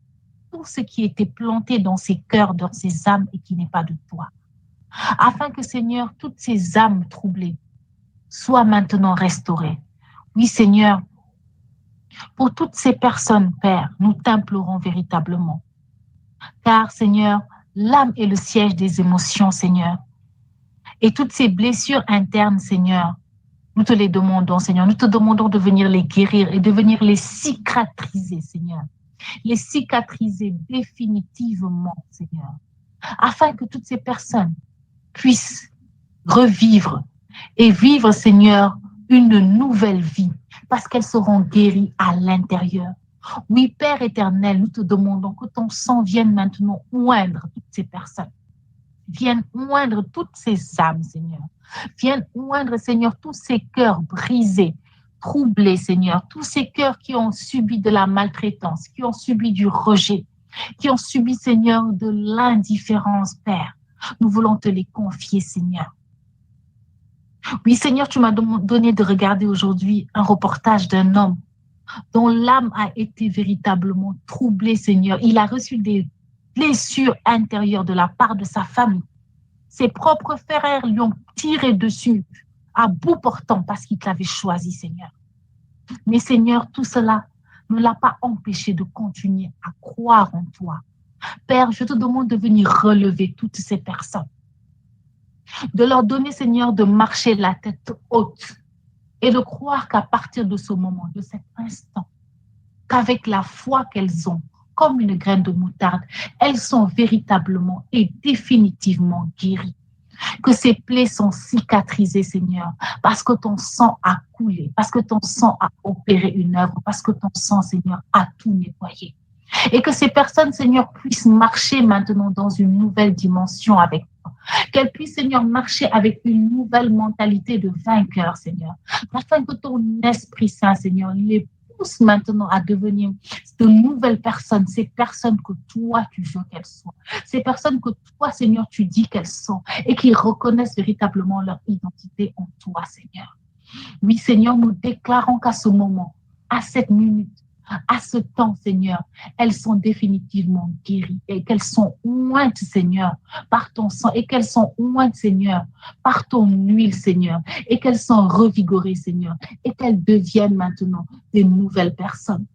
tout ce qui était planté dans ces cœurs, dans ces âmes et qui n'est pas de toi. Afin que, Seigneur, toutes ces âmes troublées soient maintenant restaurées. Oui, Seigneur, pour toutes ces personnes, Père, nous t'implorons véritablement. Car, Seigneur, l'âme est le siège des émotions, Seigneur. Et toutes ces blessures internes, Seigneur, nous te les demandons, Seigneur. Nous te demandons de venir les guérir et de venir les cicatriser, Seigneur. Les cicatriser définitivement, Seigneur. Afin que toutes ces personnes puissent revivre et vivre, Seigneur, une nouvelle vie parce qu'elles seront guéries à l'intérieur. Oui, Père éternel, nous te demandons que ton sang vienne maintenant oindre toutes ces personnes. Vienne oindre toutes ces âmes, Seigneur. Vienne oindre, Seigneur, tous ces cœurs brisés, troublés, Seigneur. Tous ces cœurs qui ont subi de la maltraitance, qui ont subi du rejet, qui ont subi, Seigneur, de l'indifférence, Père. Nous voulons te les confier, Seigneur. Oui, Seigneur, tu m'as donné de regarder aujourd'hui un reportage d'un homme dont l'âme a été véritablement troublée, Seigneur. Il a reçu des blessures intérieures de la part de sa famille. Ses propres frères lui ont tiré dessus à bout portant parce qu'il t'avait choisi, Seigneur. Mais Seigneur, tout cela ne l'a pas empêché de continuer à croire en toi. Père, je te demande de venir relever toutes ces personnes, de leur donner, Seigneur, de marcher la tête haute et de croire qu'à partir de ce moment, de cet instant, qu'avec la foi qu'elles ont, comme une graine de moutarde, elles sont véritablement et définitivement guéries. Que ces plaies sont cicatrisées, Seigneur, parce que ton sang a coulé, parce que ton sang a opéré une œuvre, parce que ton sang, Seigneur, a tout nettoyé. Et que ces personnes, Seigneur, puissent marcher maintenant dans une nouvelle dimension avec toi. Qu'elles puissent, Seigneur, marcher avec une nouvelle mentalité de vainqueur, Seigneur. Afin que ton Esprit Saint, Seigneur, les pousse maintenant à devenir de nouvelles personnes, ces personnes que toi, tu veux qu'elles soient. Ces personnes que toi, Seigneur, tu dis qu'elles sont et qui reconnaissent véritablement leur identité en toi, Seigneur. Oui, Seigneur, nous déclarons qu'à ce moment, à cette minute, à ce temps, Seigneur, elles sont définitivement guéries et qu'elles sont ointes, Seigneur, par ton sang et qu'elles sont ointes, Seigneur, par ton huile, Seigneur, et qu'elles sont revigorées, Seigneur, et qu'elles deviennent maintenant des nouvelles personnes.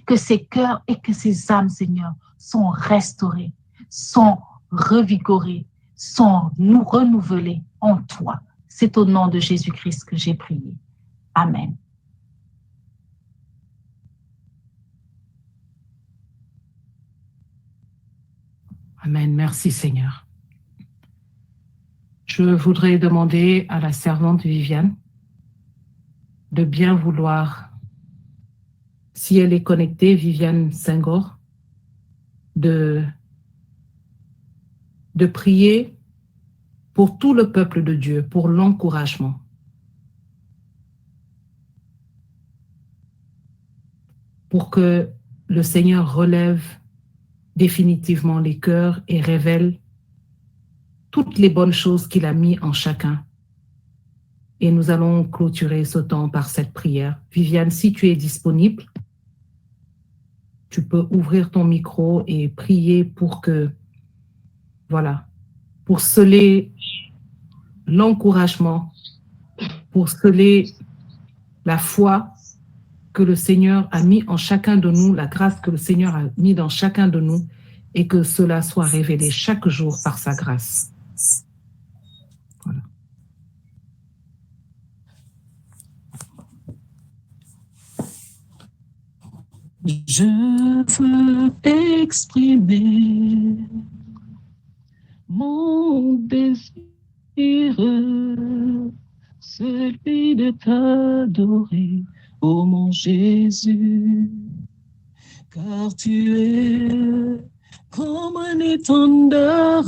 Que ces cœurs et que ces âmes, Seigneur, sont restaurés, sont revigorés, sont renouvelés en toi. C'est au nom de Jésus-Christ que j'ai prié. Amen. Amen. Merci Seigneur. Je voudrais demander à la servante Viviane de bien vouloir, si elle est connectée, Viviane Senghor, de prier pour tout le peuple de Dieu, pour l'encouragement. Pour que le Seigneur relève définitivement les cœurs et révèle toutes les bonnes choses qu'il a mis en chacun. Et nous allons clôturer ce temps par cette prière. Viviane, si tu es disponible, tu peux ouvrir ton micro et prier pour que, voilà, pour sceller l'encouragement, pour sceller la foi que le Seigneur a mis en chacun de nous, la grâce que le Seigneur a mis dans chacun de nous, et que cela soit révélé chaque jour par sa grâce. Voilà. Je veux exprimer mon désir, celui de t'adorer, ô mon Jésus, car tu es comme un étendard,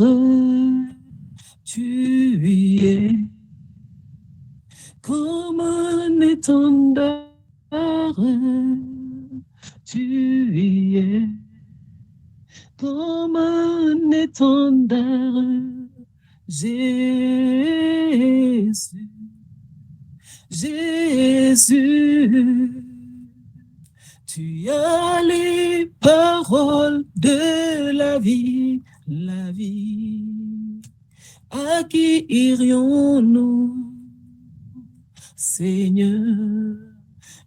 tu y es comme un étendard, tu y es comme un étendard, Jésus, Jésus, tu as les paroles de la vie, la vie. À qui irions-nous, Seigneur?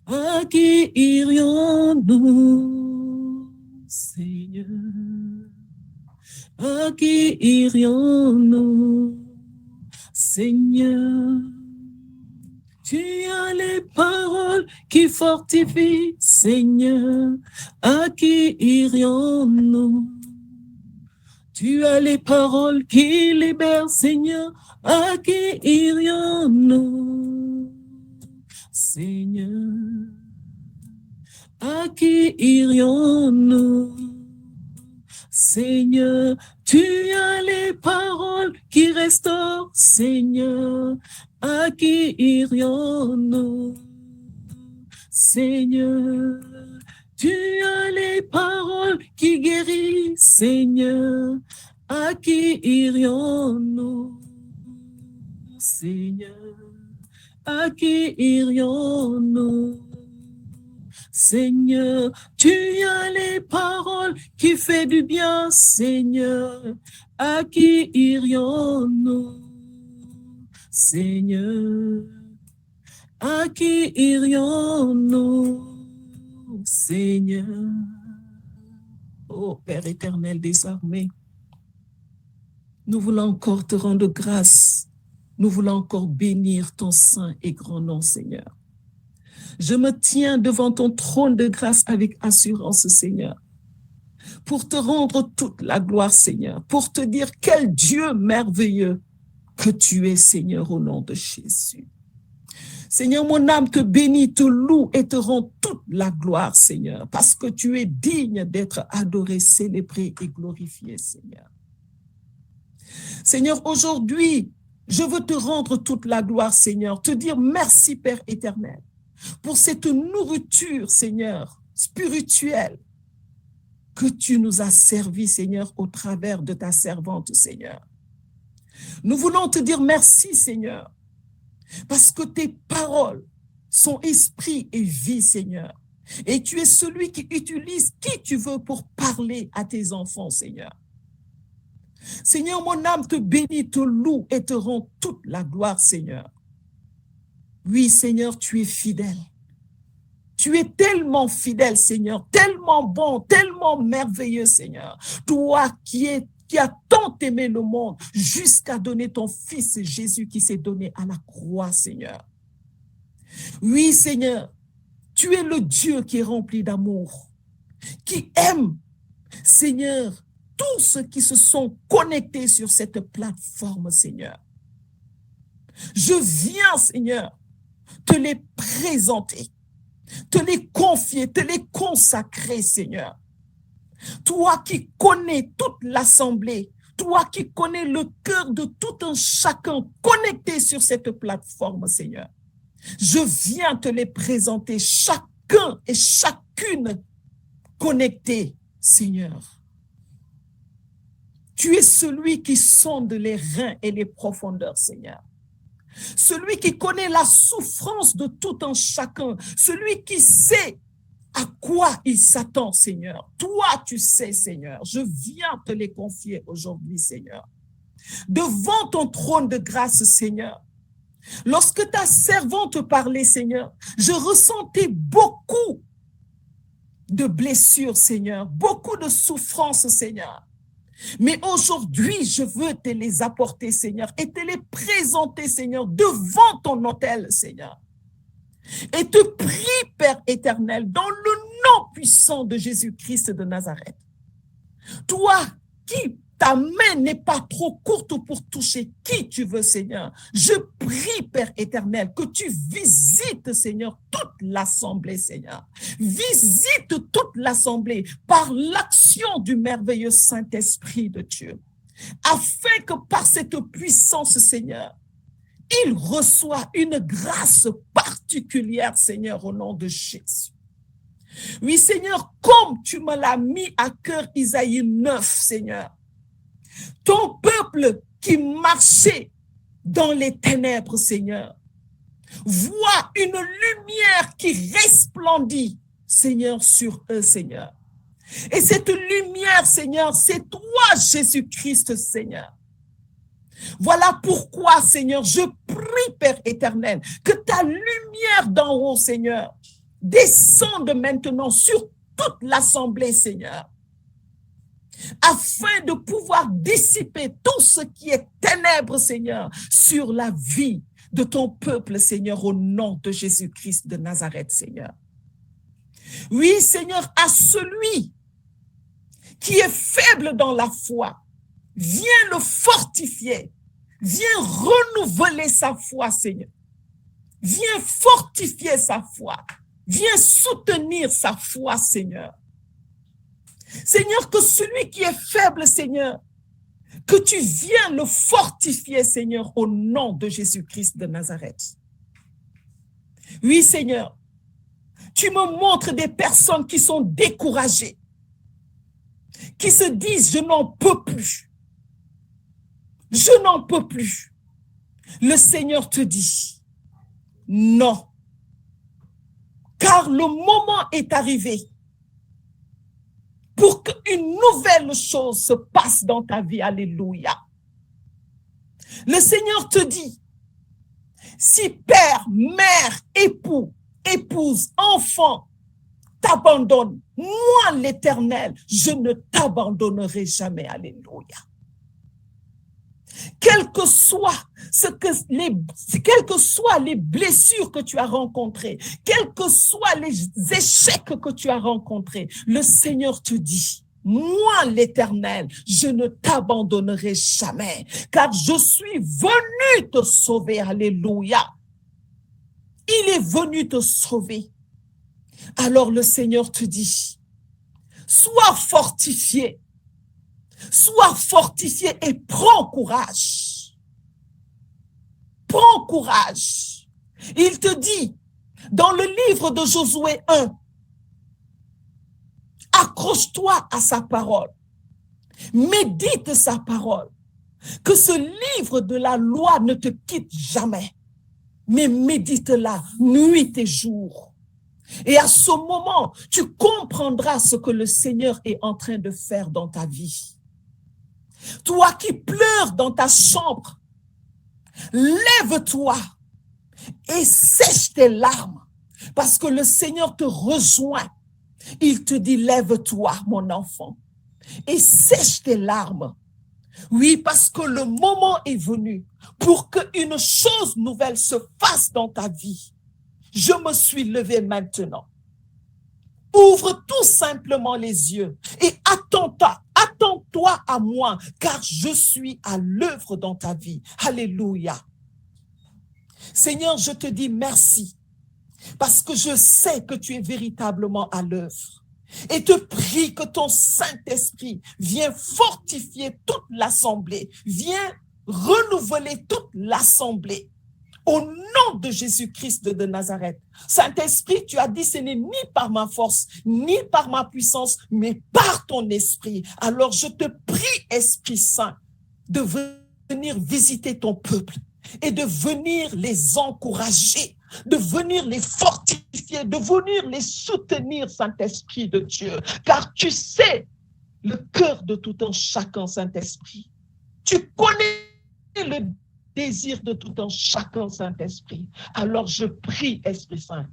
À qui irions-nous, Seigneur? À qui irions-nous, Seigneur, tu as les paroles qui fortifient, Seigneur, à qui irions-nous? Tu as les paroles qui libèrent, Seigneur, à qui irions-nous? Seigneur, à qui irions-nous? Seigneur, tu as les paroles qui restaurent, Seigneur, à qui irions-nous? Seigneur, tu as les paroles qui guérissent, Seigneur, à qui irions-nous? Seigneur, à qui irions-nous? Seigneur, tu as les paroles qui font du bien, Seigneur, à qui irions-nous? Seigneur, à qui irions-nous? Seigneur, ô Père éternel des armées, nous voulons encore te rendre grâce, nous voulons encore bénir ton saint et grand nom, Seigneur. Je me tiens devant ton trône de grâce avec assurance, Seigneur, pour te rendre toute la gloire, Seigneur, pour te dire quel Dieu merveilleux que tu es, Seigneur, au nom de Jésus. Seigneur, mon âme te bénit, te loue et te rend toute la gloire, Seigneur, parce que tu es digne d'être adoré, célébré et glorifié, Seigneur. Seigneur, aujourd'hui, je veux te rendre toute la gloire, Seigneur, te dire merci, Père éternel, pour cette nourriture, Seigneur, spirituelle, que tu nous as servi, Seigneur, au travers de ta servante, Seigneur. Nous voulons te dire merci, Seigneur, parce que tes paroles sont esprit et vie, Seigneur. Et tu es celui qui utilise qui tu veux pour parler à tes enfants, Seigneur. Seigneur, mon âme te bénit, te loue et te rend toute la gloire, Seigneur. Oui, Seigneur, tu es fidèle. Tu es tellement fidèle, Seigneur, tellement bon, tellement merveilleux, Seigneur. Toi qui as tant aimé le monde jusqu'à donner ton Fils Jésus qui s'est donné à la croix, Seigneur. Oui, Seigneur, tu es le Dieu qui est rempli d'amour, qui aime, Seigneur, tous ceux qui se sont connectés sur cette plateforme, Seigneur. Je viens, Seigneur, te les présenter, te les confier, te les consacrer, Seigneur. Toi qui connais toute l'assemblée, toi qui connais le cœur de tout un chacun connecté sur cette plateforme, Seigneur. Je viens te les présenter, chacun et chacune connecté, Seigneur. Tu es celui qui sonde les reins et les profondeurs, Seigneur. Celui qui connaît la souffrance de tout un chacun, celui qui sait à quoi il s'attend, Seigneur. Toi, tu sais, Seigneur. Je viens te les confier aujourd'hui, Seigneur. Devant ton trône de grâce, Seigneur. Lorsque ta servante parlait, Seigneur, je ressentais beaucoup de blessures, Seigneur, beaucoup de souffrances, Seigneur. Mais aujourd'hui, je veux te les apporter, Seigneur, et te les présenter, Seigneur, devant ton autel, Seigneur. Et te prie, Père éternel, dans le nom puissant de Jésus-Christ de Nazareth. Toi qui, ta main n'est pas trop courte pour toucher qui tu veux, Seigneur. Je prie, Père éternel, que tu visites, Seigneur, toute l'assemblée, Seigneur. Visite toute l'assemblée par l'action du merveilleux Saint-Esprit de Dieu. Afin que par cette puissance, Seigneur, il reçoit une grâce particulière, Seigneur, au nom de Jésus. Oui, Seigneur, comme tu me l'as mis à cœur, Isaïe 9, Seigneur. Ton peuple qui marchait dans les ténèbres, Seigneur, voit une lumière qui resplendit, Seigneur, sur eux, Seigneur. Et cette lumière, Seigneur, c'est toi, Jésus-Christ, Seigneur. Voilà pourquoi, Seigneur, je prie, Père éternel, que ta lumière d'en haut, Seigneur, descende maintenant sur toute l'assemblée, Seigneur. afin de pouvoir dissiper tout ce qui est ténèbres, Seigneur, sur la vie de ton peuple, Seigneur, au nom de Jésus-Christ de Nazareth, Seigneur. Oui, Seigneur, à celui qui est faible dans la foi, viens le fortifier, viens renouveler sa foi, Seigneur. Viens fortifier sa foi, viens soutenir sa foi, Seigneur. Seigneur, que celui qui est faible, Seigneur, que tu viennes le fortifier, Seigneur, au nom de Jésus-Christ de Nazareth. Oui, Seigneur, tu me montres des personnes qui sont découragées, qui se disent, je n'en peux plus. Je n'en peux plus. Le Seigneur te dit, non. Car le moment est arrivé pour qu'une nouvelle chose se passe dans ta vie. Alléluia. Le Seigneur te dit, si père, mère, époux, épouse, enfant t'abandonnent, moi l'Éternel, je ne t'abandonnerai jamais. Alléluia. Quelles que soient les blessures que tu as rencontrées, quels que soient les échecs que tu as rencontrés, le Seigneur te dit, moi l'Éternel, je ne t'abandonnerai jamais, car je suis venu te sauver. Alléluia. Il est venu te sauver. Alors le Seigneur te dit, sois fortifié. Sois fortifié et prends courage. Prends courage. Il te dit, dans le livre de Josué 1, accroche-toi à sa parole. Médite sa parole. Que ce livre de la loi ne te quitte jamais, mais médite-la nuit et jour. Et à ce moment, tu comprendras ce que le Seigneur est en train de faire dans ta vie. Toi qui pleures dans ta chambre, lève-toi et sèche tes larmes, parce que le Seigneur te rejoint. Il te dit, lève-toi, mon enfant, et sèche tes larmes. Oui, parce que le moment est venu pour qu'une chose nouvelle se fasse dans ta vie. Je me suis levé maintenant. Ouvre tout simplement les yeux et attends-toi à moi, car je suis à l'œuvre dans ta vie. Alléluia. Seigneur, je te dis merci, parce que je sais que tu es véritablement à l'œuvre. Et te prie que ton Saint-Esprit vienne fortifier toute l'assemblée, vienne renouveler toute l'assemblée. Au nom de Jésus-Christ de Nazareth. Saint-Esprit, tu as dit, ce n'est ni par ma force, ni par ma puissance, mais par ton esprit. Alors je te prie, Esprit Saint, de venir visiter ton peuple et de venir les encourager, de venir les fortifier, de venir les soutenir, Saint-Esprit de Dieu. Car tu sais le cœur de tout un chacun, Saint-Esprit. Tu connais le désir de tout un chacun, Saint-Esprit. Alors je prie, Esprit Saint,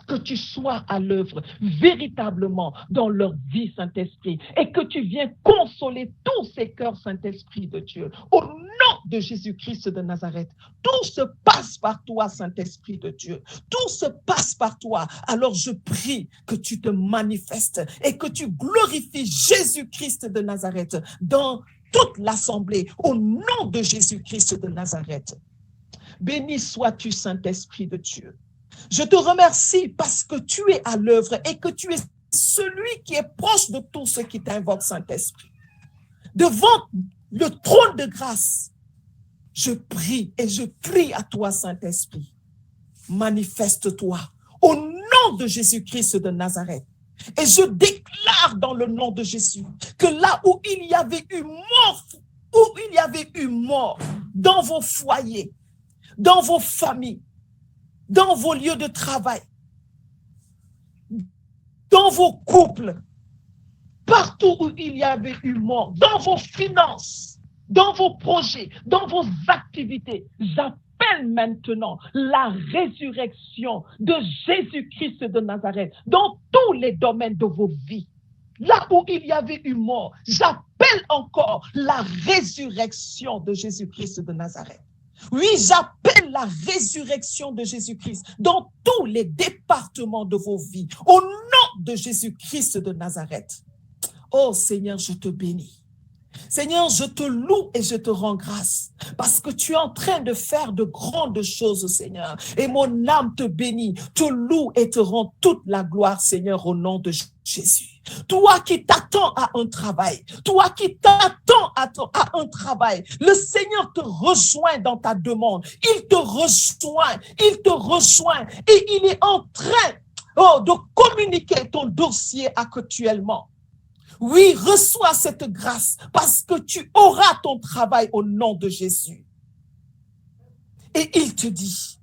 que tu sois à l'œuvre véritablement dans leur vie, Saint-Esprit, et que tu viennes consoler tous ces cœurs, Saint-Esprit de Dieu. Au nom de Jésus-Christ de Nazareth, tout se passe par toi, Saint-Esprit de Dieu. Tout se passe par toi. Alors je prie que tu te manifestes et que tu glorifies Jésus-Christ de Nazareth dans toute l'assemblée, au nom de Jésus-Christ de Nazareth. Béni sois-tu, Saint-Esprit de Dieu. Je te remercie parce que tu es à l'œuvre et que tu es celui qui est proche de tous ceux qui t'invoquent, Saint-Esprit. Devant le trône de grâce, je prie et je prie à toi, Saint-Esprit. Manifeste-toi au nom de Jésus-Christ de Nazareth. Et je déclare dans le nom de Jésus que là où il y avait eu mort, dans vos foyers, dans vos familles, dans vos lieux de travail, dans vos couples, partout où il y avait eu mort, dans vos finances, dans vos projets, dans vos activités, j'appelle maintenant la résurrection de Jésus-Christ de Nazareth dans tous les domaines de vos vies. là où il y avait eu mort, j'appelle encore la résurrection de Jésus-Christ de Nazareth. Oui, j'appelle la résurrection de Jésus-Christ dans tous les départements de vos vies, au nom de Jésus-Christ de Nazareth. Oh Seigneur, je te bénis. Seigneur, je te loue et je te rends grâce parce que tu es en train de faire de grandes choses, Seigneur. Et mon âme te bénit, te loue et te rend toute la gloire, Seigneur, au nom de Jésus. Toi qui t'attends à un travail, toi qui t'attends à un travail, le Seigneur te rejoint dans ta demande. Il te rejoint et il est en train de communiquer ton dossier actuellement. Oui, reçois cette grâce parce que tu auras ton travail au nom de Jésus. Et il te dit,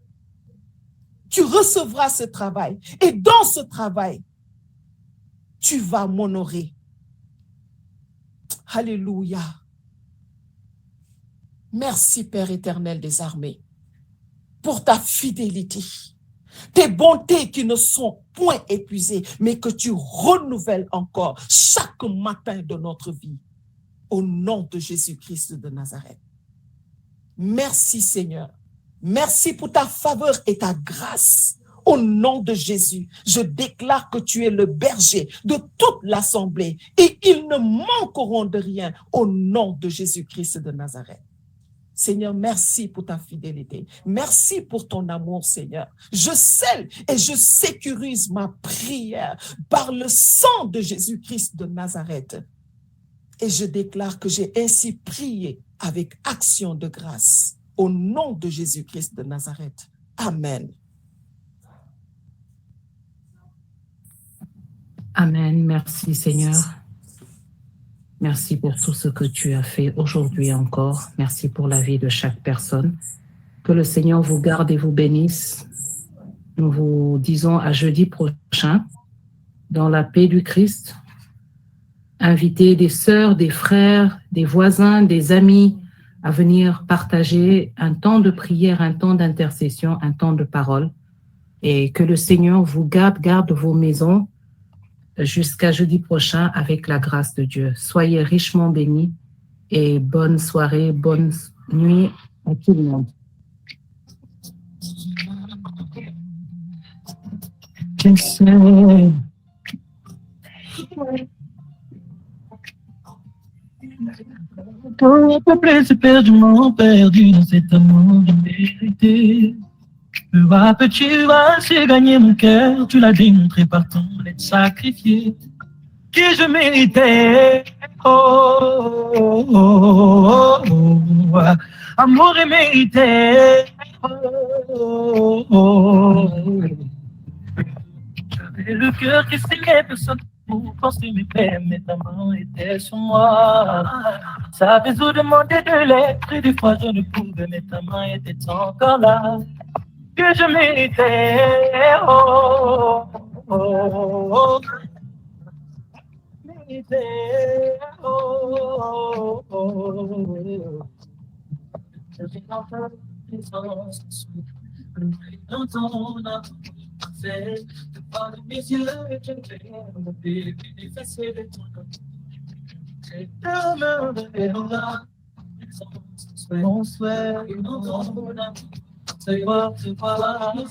tu recevras ce travail et dans ce travail, tu vas m'honorer. Alléluia. Merci Père éternel des armées pour ta fidélité. Tes bontés qui ne sont point épuisées, mais que tu renouvelles encore chaque matin de notre vie. Au nom de Jésus-Christ de Nazareth. Merci Seigneur. Merci pour ta faveur et ta grâce. Au nom de Jésus, je déclare que tu es le berger de toute l'assemblée et ils ne manqueront de rien au nom de Jésus-Christ de Nazareth. Seigneur, merci pour ta fidélité. Merci pour ton amour, Seigneur. Je scelle et je sécurise ma prière par le sang de Jésus-Christ de Nazareth. Et je déclare que j'ai ainsi prié avec action de grâce au nom de Jésus-Christ de Nazareth. Amen. Amen. Merci, Seigneur. Merci pour tout ce que tu as fait aujourd'hui encore. Merci pour la vie de chaque personne. Que le Seigneur vous garde et vous bénisse. Nous vous disons à jeudi prochain, dans la paix du Christ. Invitez des sœurs, des frères, des voisins, des amis à venir partager un temps de prière, un temps d'intercession, un temps de parole. Et que le Seigneur vous garde vos maisons jusqu'à jeudi prochain avec la grâce de Dieu. Soyez richement bénis et bonne soirée, bonne nuit à tout le monde. Ton peuple s'est perdument perdu dans cet amour immérité. Peu à peu tu vas se gagner mon cœur, tu l'as démontré par ton être sacrifié, que je méritais. Oh, oh, oh, oh, oh. Amour et mérité. Oh, oh, oh. J'avais le cœur qui saignait, personne pour penser mes peines, mais ta main était sur moi. Savais où demander de l'être, et des fois je ne pouvais, mais ta main était encore là. Que je méritais, oh, oh, oh, méritais, oh, oh, oh. Je suis dans ta présence, dans ton amour, c'est de voir de mes yeux, je vais effacer de ton nom. C'est ta main de là, mon souhait, dans ton amour. Say what to follow.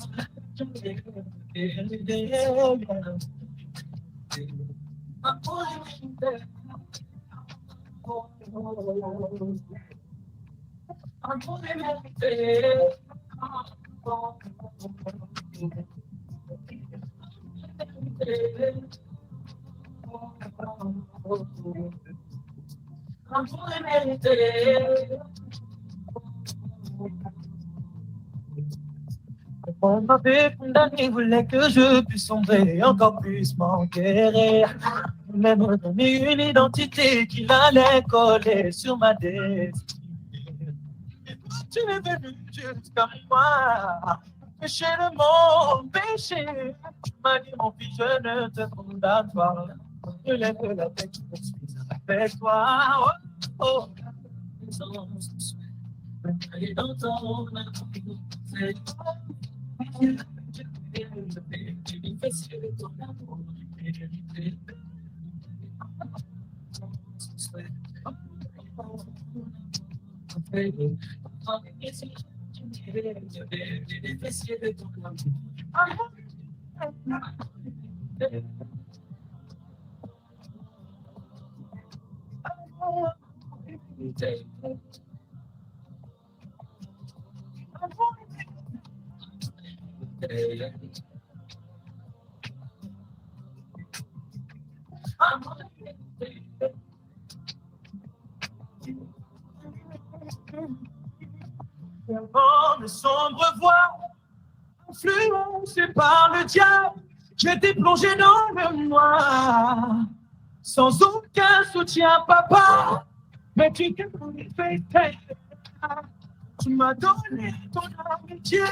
On m'avait condamné, voulait que je puisse sombrer, encore plus m'enquérir. Même redonner une identité qui allait coller sur ma destinée. Tu es venu jusqu'à moi, péché de mon péché. Tu m'as dit, mon fils, je ne te condamne pas. Je lève la tête, je suis avec toi. Oh, oh. Et dans ton amour, c'est Avant de sombres voies, influencé par le diable, j'étais plongé dans le noir, sans aucun soutien, papa. Mais tu t'es fait, tu m'as donné ton amitié.